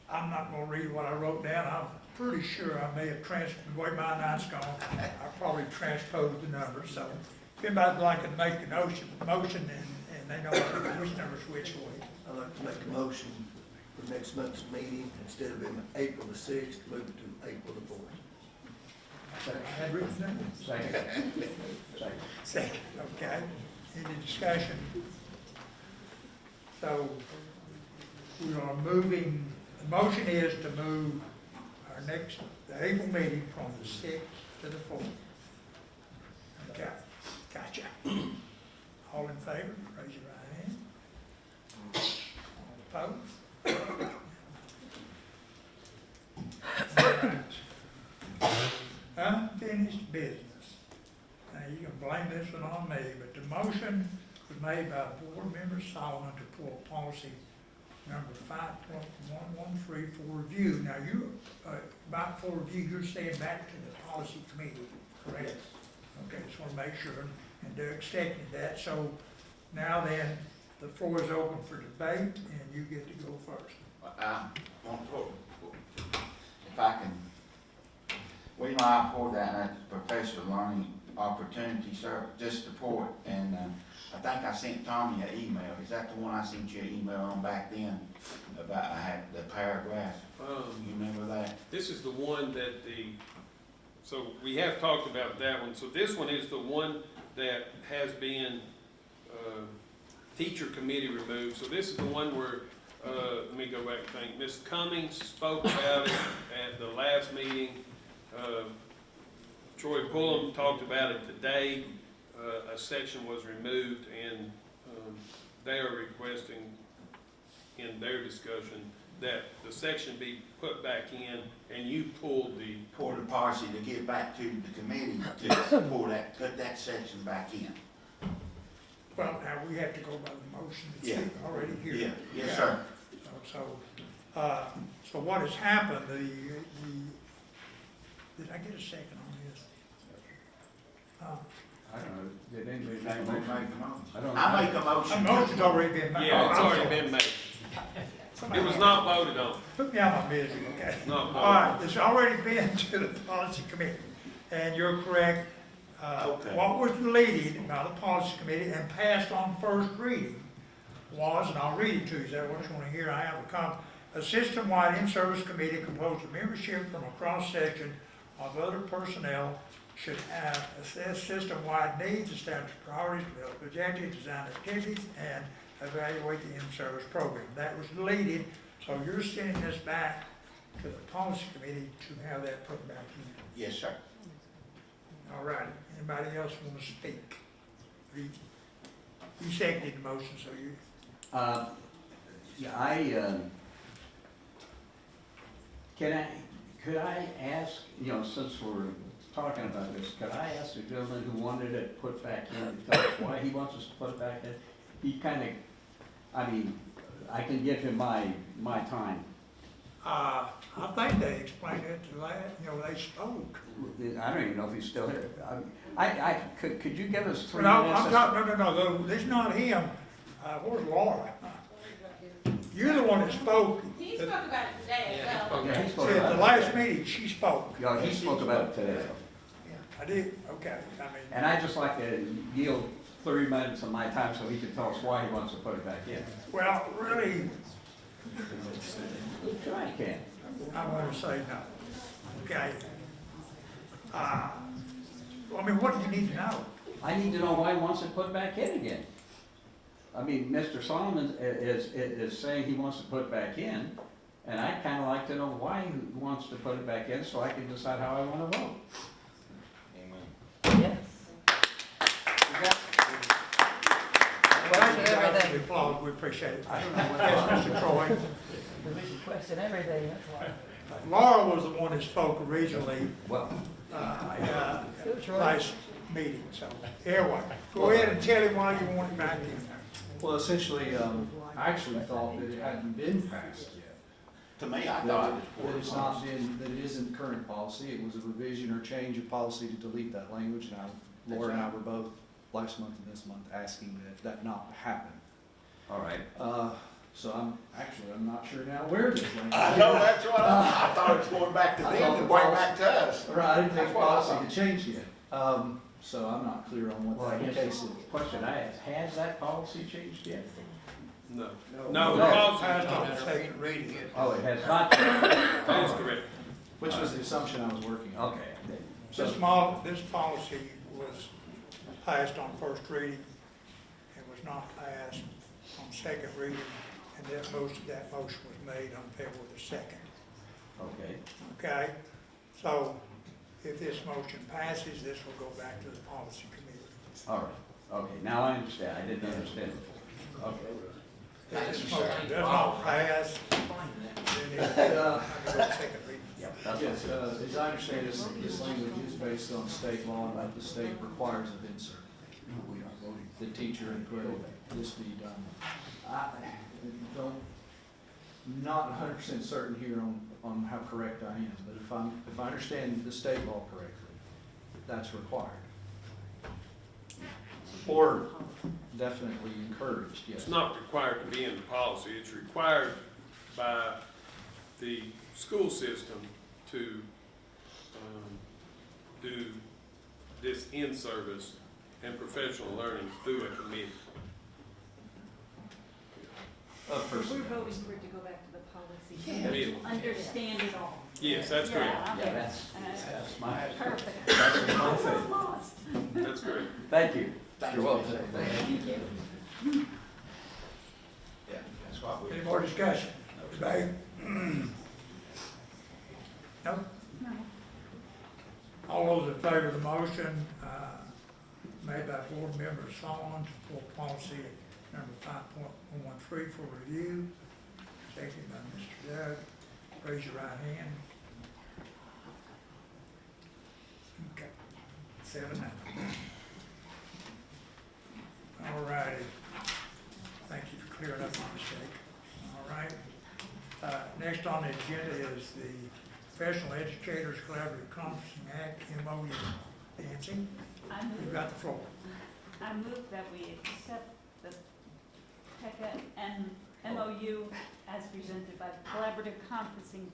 I'm not gonna read what I wrote down. I'm pretty sure I may have the way my night's gone, I probably transposed the numbers, so if anybody'd like to make a motion and they know which numbers which way. I'd like to make a motion for next month's meeting, instead of in April the 6th, move it to April the 4th. I had written down. Second, okay. Any discussion? So we are moving, the motion is to move our the April meeting from the 6th to the 4th. Okay, gotcha. All in favor, raise your right hand. Opposed? All right. Unfinished business. Now, you can blame this one on me, but the motion was made by Board Member Solomon to pull policy number 5.113 for review. Now, for review, you're saying back to the policy committee, correct? Yes. Okay, just want to make sure, and Doug seconded that. So now then, the floor is open for debate, and you get to go first. I want to, if I can, we know I poured that as professional learning opportunity, sir, just support. And I think I sent Tommy an email. Is that the one I sent you an email on back then about I had the paragraph? You remember that? This is the one that so we have talked about that one. So this one is the one that has been teacher committee removed. So this is the one where, let me go back and think, Ms. Cummings spoke about it at the last meeting. Troy Pullum talked about it today. A section was removed, and they are requesting in their discussion that the section be put back in, and you pulled the policy to give back to the committee to put that section back in. Well, now we have to go by the motion that's already here. Yeah, yes, sir. So what has happened, did I get a second on this? I don't know, did anybody Make make a motion? a motion. I make a motion. A motion's already been made. Yeah, it's already been made. It was not voted on. Put me out of my misery, okay? Not voted. All right, it's already been to the policy committee, and you're correct. Okay. What was deleted by the policy committee and passed on first reading was, and I'll read it to you, is that what you want to hear? I have a system-wide in-service committee composed of membership from a cross-section of other personnel should have assess system-wide needs, establish priorities, develop objectives, design activities, and evaluate the in-service program. That was deleted, so you're sending this back to the policy committee to have that put back in. Yes, sir. All right, anybody else want to speak? You seconded the motion, so you, Yeah, could I ask, since we're talking about this, could I ask the gentleman who wanted it put back in to tell us why he wants us to put it back in? He I can give him my time. I think they explained it to that, they spoke. I don't even know if he's still here. Could you give us 3 No, minutes? I'm talking, no, this is not him. Where's Laura? You're the one that spoke. He spoke about it today as well. Yeah, he spoke See, at about the it. last meeting, she spoke. Yeah, he spoke about it today. I did, okay, And I'd just like to yield 30 minutes of my time so he can tell us why he wants to put it back in. well, really, Sure I can. I want to say no, okay? What do you need to know? I need to know why he wants it put back in again. Mr. Solomon is saying he wants to put it back in, and I'd kind of like to know why he wants to put it back in so I can decide how I want to vote. Yes. Thank you, applaud, we appreciate it. I don't know what. Yes, Mr. Troy. We should question everything, that's why. Laura was the one that spoke originally, Well, last meeting, so, anyway, go ahead and tell him why you want it back in. Well, essentially, I actually thought that it hadn't been passed yet. To me, I thought. That it's not been, that it isn't current policy, it was a revision or change of policy to delete that language, and Laura and I were both, last month and this month, asking that not happen. all right. So I'm not sure now where this language. I know, that's what I thought it was going back to I them thought to the bring policy- back to us. Right, I didn't think That's what I policy thought. had changed yet. So I'm not clear on Well, what I that guess case is. the question I asked, has that policy changed yet? No. No. No, the No. policy, Passed on second reading it. Oh, it has not changed? that is correct. Which was the assumption I was working on. Okay. This policy was passed on first reading, and was not passed on second reading, and that motion was made on February the 2nd. Okay. Okay? So, if this motion passes, this will go back to the policy committee. All right. Okay, now I understand. I didn't understand before. Okay. If this motion does not pass, then it will go to second reading. That's Yes, what- as I understand, this language is based on state law, and that the state requires of insert. The teacher input, this be done. I not 100% certain here on how correct I am, but if I understand the state law correctly, that's required. Or definitely encouraged, yes. It's not required to be in the policy, it's required by the school system to do this in-service and professional learning through a committee. Of We're personnel. voting for it to go back to the policy, Yeah. to understand it all. Yes, that's correct. Yeah, Yeah, that's my, perfect. that's my thing. Lost. That's correct. Thank you. Thank You're you. welcome. Thank you. Yeah, that's what we. Any more discussion? Debate? No? No. All those in favor of the motion, made by Board Member Solomon for policy number 5.113 for review, seconded by Mr. Doug. Raise your right hand. Okay. 7-0. All righty. Thank you for clearing up my mistake. All right. Next on the agenda is the Professional Educators Collaborative Conferencing Act, MOU. Nancy, you've got the floor. I move that we accept the PECA and MOU as presented by the Collaborative Conferencing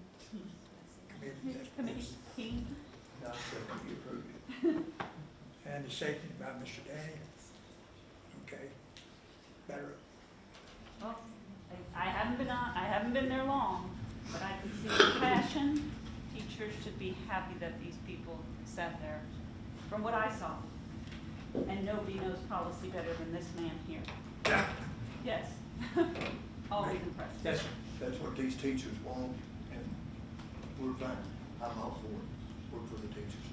Committee team. And it's seconded by Mr. Danny. Okay. Better. Well, I haven't been there long, but I can see the passion. Teachers should be happy that these people sat there, from what I saw. And nobody knows policy better than this man here. Yeah. Yes. Always impressive. Yes, sir. That's what these teachers want, and we're back, I'm all for it, work for the teachers.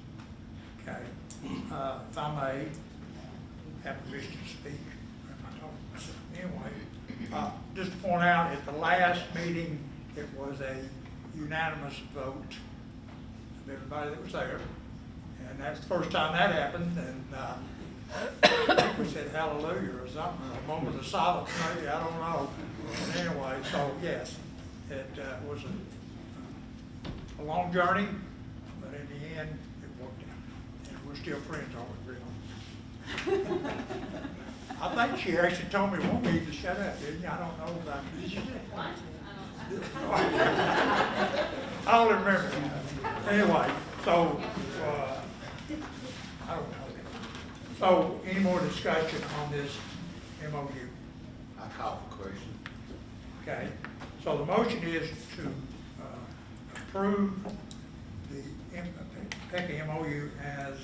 Okay, if I may, have permission to speak. Am I talking to myself? Anyway, just to point out, at the last meeting, it was a unanimous vote of everybody that was there. And that's the first time that happened, and, I think we said hallelujah or something, a moment of silence maybe, I don't know. But anyway, so yes, it, was a long journey, but in the end, it worked out. And we're still friends, aren't we, Bill? I think she actually told me one meeting to shut up, didn't you? I don't know about this. I don't remember. Anyway, so, I don't know. So, any more discussion on this MOU? I call for question. Okay, so the motion is to approve the PECA MOU as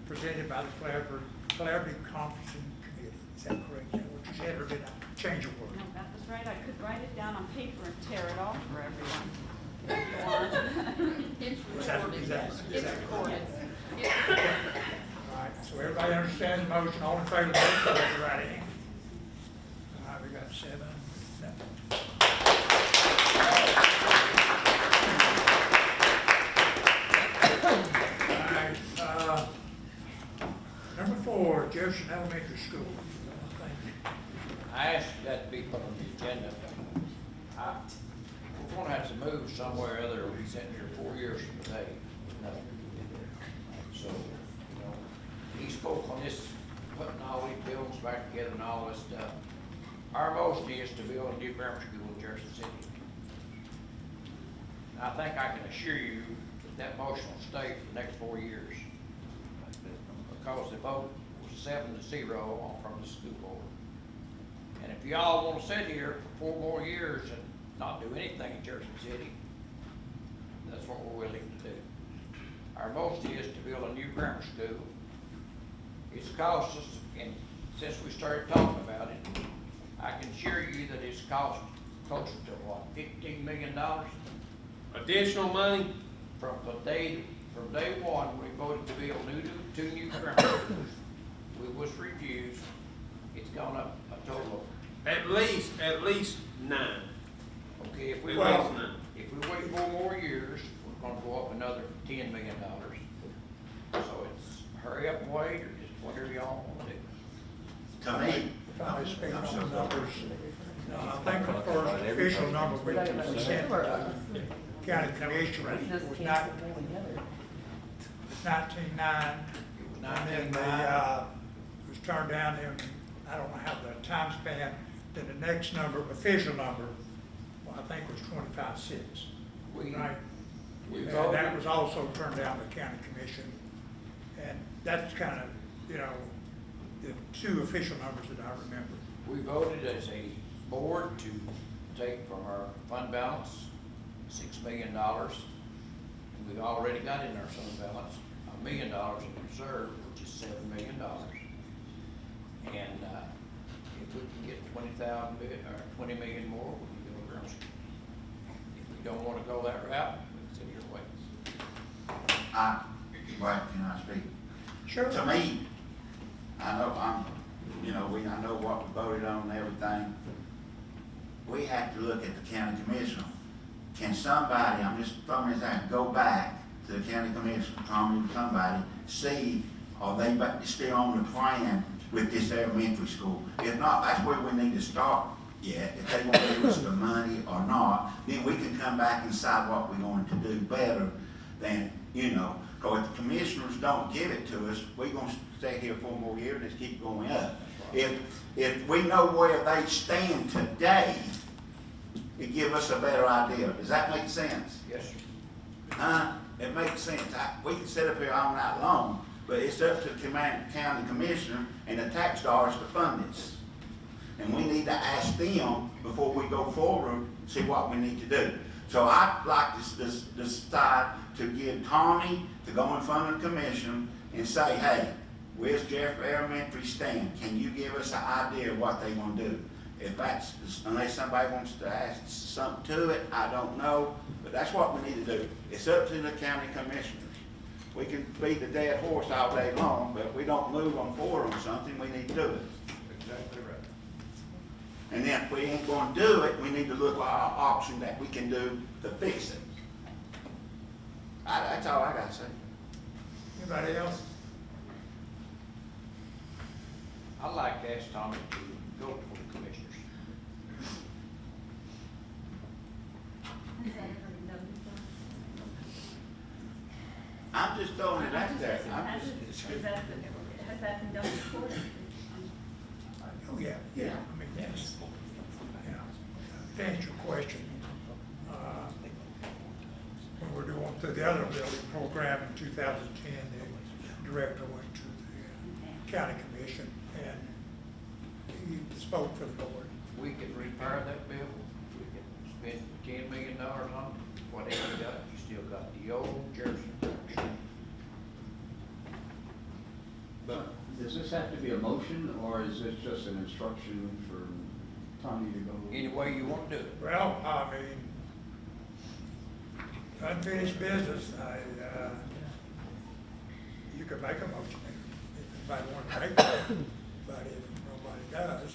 presented by the Collaborative Conferencing Committee. Is that correct? Is that what you said, or did I change a word? No, that was right. I could write it down on paper and tear it off for everyone. If you want. Is that recorded. All right, so everybody understands the motion, all in favor of the motion, raise your right hand. All right, we got 7. All right, number 4, Jefferson Elementary School. I asked that to be put on the agenda. We're gonna have to move somewhere or other, we'll be sitting here 4 years from today with nothing. So, you know, he spoke on this, putting all these buildings back together and all this stuff. Our motion is to build a new grammar school in Jefferson City. And I think I can assure you that motion will stay for the next 4 years. Because the vote was 7-0 from the school board. And if y'all want to sit here for 4 more years and not do anything in Jefferson City, that's what we're willing to do. Our motion is to build a new grammar school. It's cost us, and since we started talking about it, I can assure you that it's cost closer to what, $15 million? Additional money? From day one, we voted to build 2 new grammar schools. We was refused. It's gone up a total of. At least 9. Okay, if we Well, wait 4 more years, we're gonna go up another $10 million. So it's hurry up and wait, or just whatever y'all wanna do. To me, If I may speak on some numbers, I think the first official number we sent to the county commission was not, 19.9, and then the, was turned down in, I don't know how the time span, then the next number, official number, well, I think was 25.6, right? We And voted. that was also turned down by county commission, and that's kind of, you know, the 2 official numbers that I remember. We voted as a board to take from our fund balance $6 million. We've already got in our fund balance $1 million in reserve, which is $7 million. And if we can get 20 million more, we can do a grammar school. If we don't want to go that route, we can sit here and wait. can I speak? Sure. To me, I know I know what we voted on and everything. We have to look at the county commissioner. Can somebody, I'm just throwing this out, go back to the county commissioner, Tommy, somebody, see, are they still on the plan with this elementary school? If not, that's where we need to start yet. If they want to give us the money or not, then we can come back and decide what we're going to do better than, because if the commissioners don't give it to us, we're going to stay here 4 more years and just keep going up. If we know where they stand today, it gives us a better idea. Does that make sense? Yes, sir. It makes sense. We can sit up here all night long, but it's up to the county commissioner and the tax dollars to fund this. And we need to ask them before we go forward, see what we need to do. So I'd like to decide to give Tommy to go in front of the commission and say, hey, where's Jeffrey Elementary stand? Can you give us an idea of what they want to do? If that's, unless somebody wants to add something to it, I don't know, but that's what we need to do. It's up to the county commissioners. We can beat the dead horse all day long, but if we don't move on forward on something, we need to do it. Exactly right. And then if we ain't gonna do it, we need to look at our option that we can do to fix it. That's all I gotta say. Anybody else? I'd like to ask Tommy to go before the commissioners. I'm just throwing it out there. Has that been done before? Oh, yeah, yeah, I mean, yes. Yeah. To answer your question, when we're doing through the other building program in 2010, the director went to the county commission and he spoke for the board. We could repair that building, we could spend $10 million on it, whatever you got, you still got the old Jefferson Junction. But does this have to be a motion, or is this just an instruction for Tommy to go? Any way you want to do it. Well, I mean, unfinished business, you could make a motion if anybody wanted to make one, but if nobody does,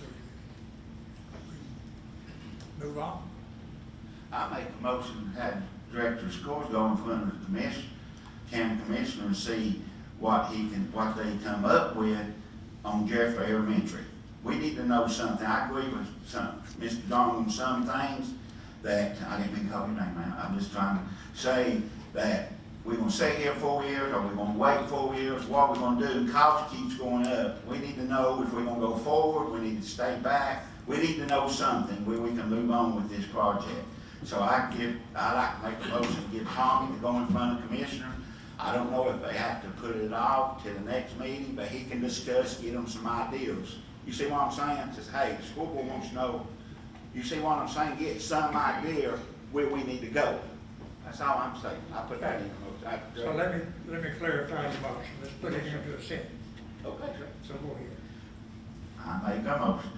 we move on. I make a motion to have Director of Schools go in front of the commission, county commissioner, and see what they come up with on Jeffrey Elementary. We need to know something. I agree with Mr. Donald on some things that, I didn't mean to call your name out. I'm just trying to say that we're gonna stay here 4 years, or we're gonna wait 4 years, what we're gonna do. Cost keeps going up. We need to know if we're gonna go forward, we need to stay back. We need to know something where we can move on with this project. So I like to make a motion to give Tommy to go in front of the commissioner. I don't know if they have to put it off to the next meeting, but he can discuss, get them some ideas. You see what I'm saying? Just, hey, the school board wants to know, you see what I'm saying? Get some idea where we need to go. That's all I'm saying. I put that in the motion. So let me clarify the motion. Let's put it into a sentence. Okay. So go ahead. I make a motion.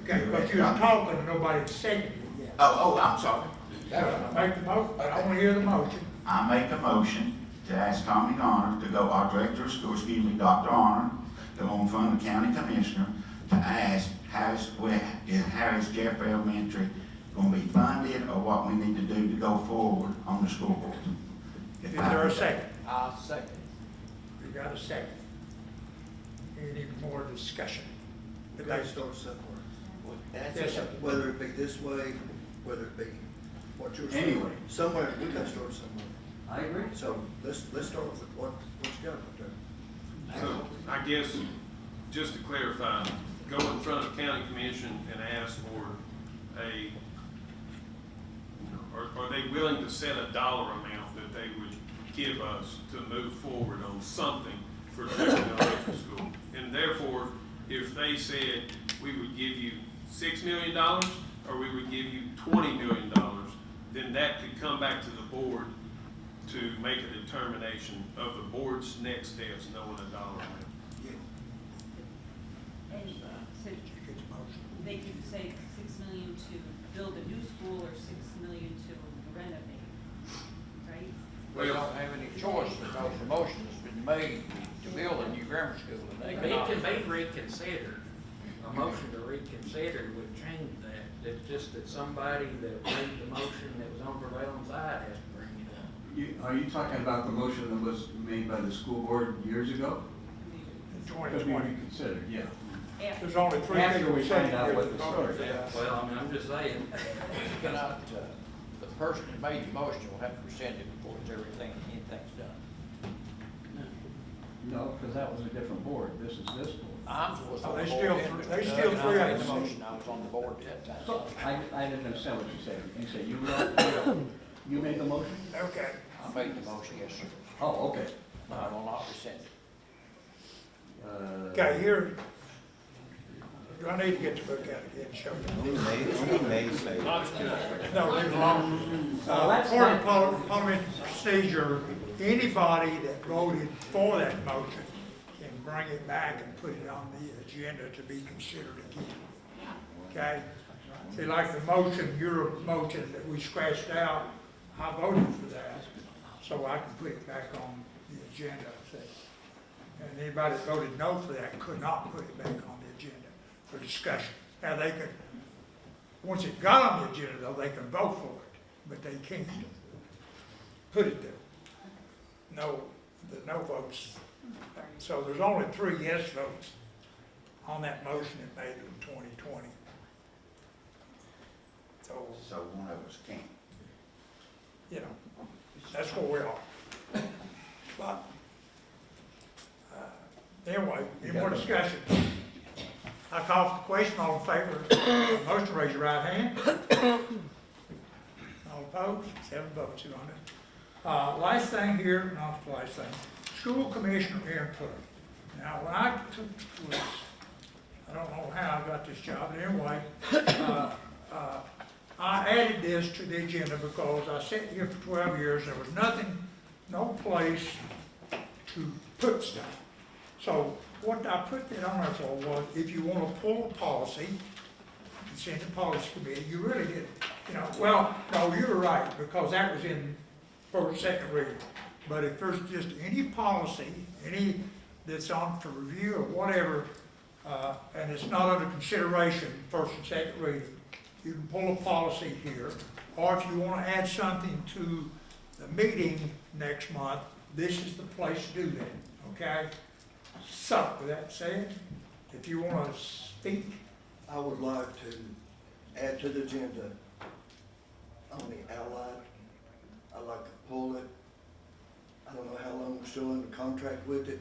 Okay, but you're talking and nobody's seconding it yet. Oh, I'm sorry. So make the motion, I want to hear the motion. I make a motion to ask Tommy Garner to go, our director of school, excuse me, Dr. Arnold, to go in front of the county commissioner to ask how is Jeffrey Elementary going to be funded, or what we need to do to go forward on the school board. Is there a second? I'll second. We got a second. Any more discussion? We gotta start somewhere. Yes, sir. Whether it be this way, whether it be what you're saying. Anyway. Somewhere, we gotta start somewhere. I agree. So let's start with what you got up there. So I guess, just to clarify, go in front of the county commission and ask for are they willing to set a dollar amount that they would give us to move forward on something for Jefferson Elementary School? And therefore, if they said we would give you $6 million or we would give you $20 million, then that could come back to the board to make a determination of the board's next steps, knowing a dollar amount. And so they could say 6 million to build a new school or 6 million to renovate, right? We don't have any choice because the motion's been made to build a new grammar school. And they It cannot. can be reconsidered. A motion to reconsider would change that. It's just that somebody that made the motion that was on prevailing side has to bring it up. Are you talking about the motion that was made by the school board years ago? In Could be 2020. reconsidered, yeah. There's only 3 After people we seconding find out it. what the story Yeah. Well, I mean, I'm just saying. You cannot, the person that made the motion will have to rescind it before it's anything's done. No, because that was a different board. This is this board. I'm supposed to. Oh, they vote still- in it, they Doug, still and three I of made the them. motion, I was on the board at that time. I didn't understand what you said. You said you made the motion? Okay. I made the motion, yes, sir. Oh, okay. I will not rescind it. Okay, here, do I need to get the book out again, show you? No, leave it alone. According to parliamentary procedure, anybody that voted for that motion can bring it back and put it on the agenda to be considered again. okay? See, like the motion, your motion that we scratched out, I voted for that, so I can put it back on the agenda, see? And anybody that voted no for that could not put it back on the agenda for discussion. Now, they could, once it got on the agenda, though, they can vote for it, but they can't put it there. No, the no votes. So there's only 3 yes votes on that motion that made it in 2020. So one of us can't. You know, that's where we are. But, anyway, any more discussion? I call for the question, all in favor of the motion, raise your right hand. All opposed, 7 votes, Your Honor. Last thing here, not the last thing, school commissioner input. Now, when I took this, I don't know how I got this job, but anyway, I added this to the agenda because I sat here for 12 years, there was nothing, no place to put stuff. So what I put that on there for was, if you want to pull a policy, and send to policy committee, you really did, you know, well, no, you're right, because that was in first, second reading. But if there's just any policy, any that's on for review or whatever, and it's not under consideration, first and second reading, you can pull a policy here, or if you want to add something to the meeting next month, this is the place to do that, okay? So, with that said, if you want to speak. I would like to add to the agenda on the Allied. I'd like to pull it. I don't know how long we're still under contract with it,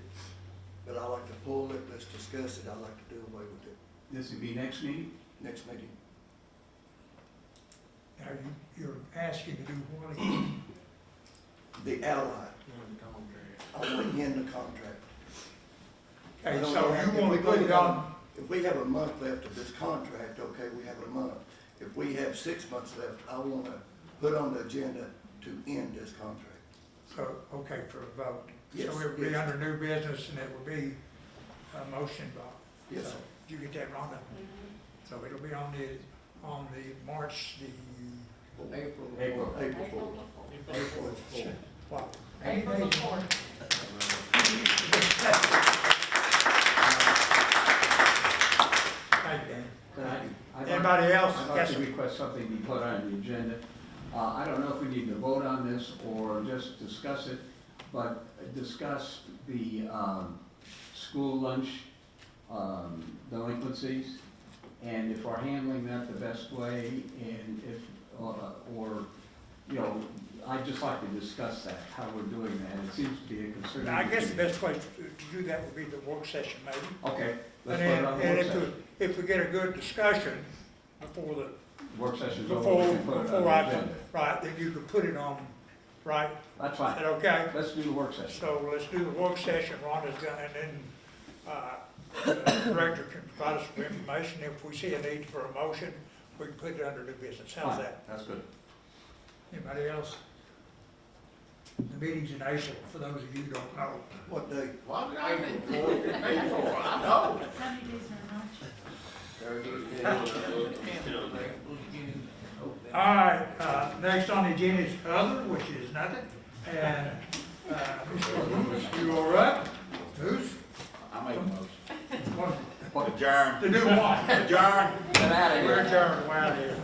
but I'd like to pull it, let's discuss it, I'd like to do away with it. This would be next meeting? Next meeting. Now, you're asking to do what again? The Allied. I want to end the contract. I Okay, don't so know how- you want to put it on, If we have a month left of this contract, okay, we have a month. If we have 6 months left, I want to put on the agenda to end this contract. so, okay, for a vote. Yes, So it would be yes. under new business and it would be a motion vote. Yes, So, sir. did you get that, Rhonda? So it'll be on the March the, April. April. April 4th. what? April Any the days? 4th. Thank you, Dan. I'd like- Anybody else? I'd like Yes, to sir. request something be put on the agenda. I don't know if we need to vote on this or just discuss it, but discuss the school lunch delinquencies, and if we're handling that the best way, and if, or, you know, I'd just like to discuss that, how we're doing that. It seems to be a concern. Now, I guess the best place to do that would be the work session, maybe. Okay, let's And put it then, on the and work if, session. if we get a good discussion before the, Work session's over, before, we can put it on before the I, agenda. right, then you could put it on, right? That's Is fine. that okay? Let's do the work session. So let's do the work session, Rhonda's done, and then, the director can provide us with information. If we see a need for a motion, we can put it under new business. How's Fine. that? That's good. Anybody else? The meeting's in April, for those of you who don't know. What day? Why did I make April? I know. How many days are March? All right, next on the agenda is other, which is nothing. And, Mr. Lewis, you all right? Who's? I make a motion. What? Adjourn. To do what? Adjourn. We're adjourned, wow, there.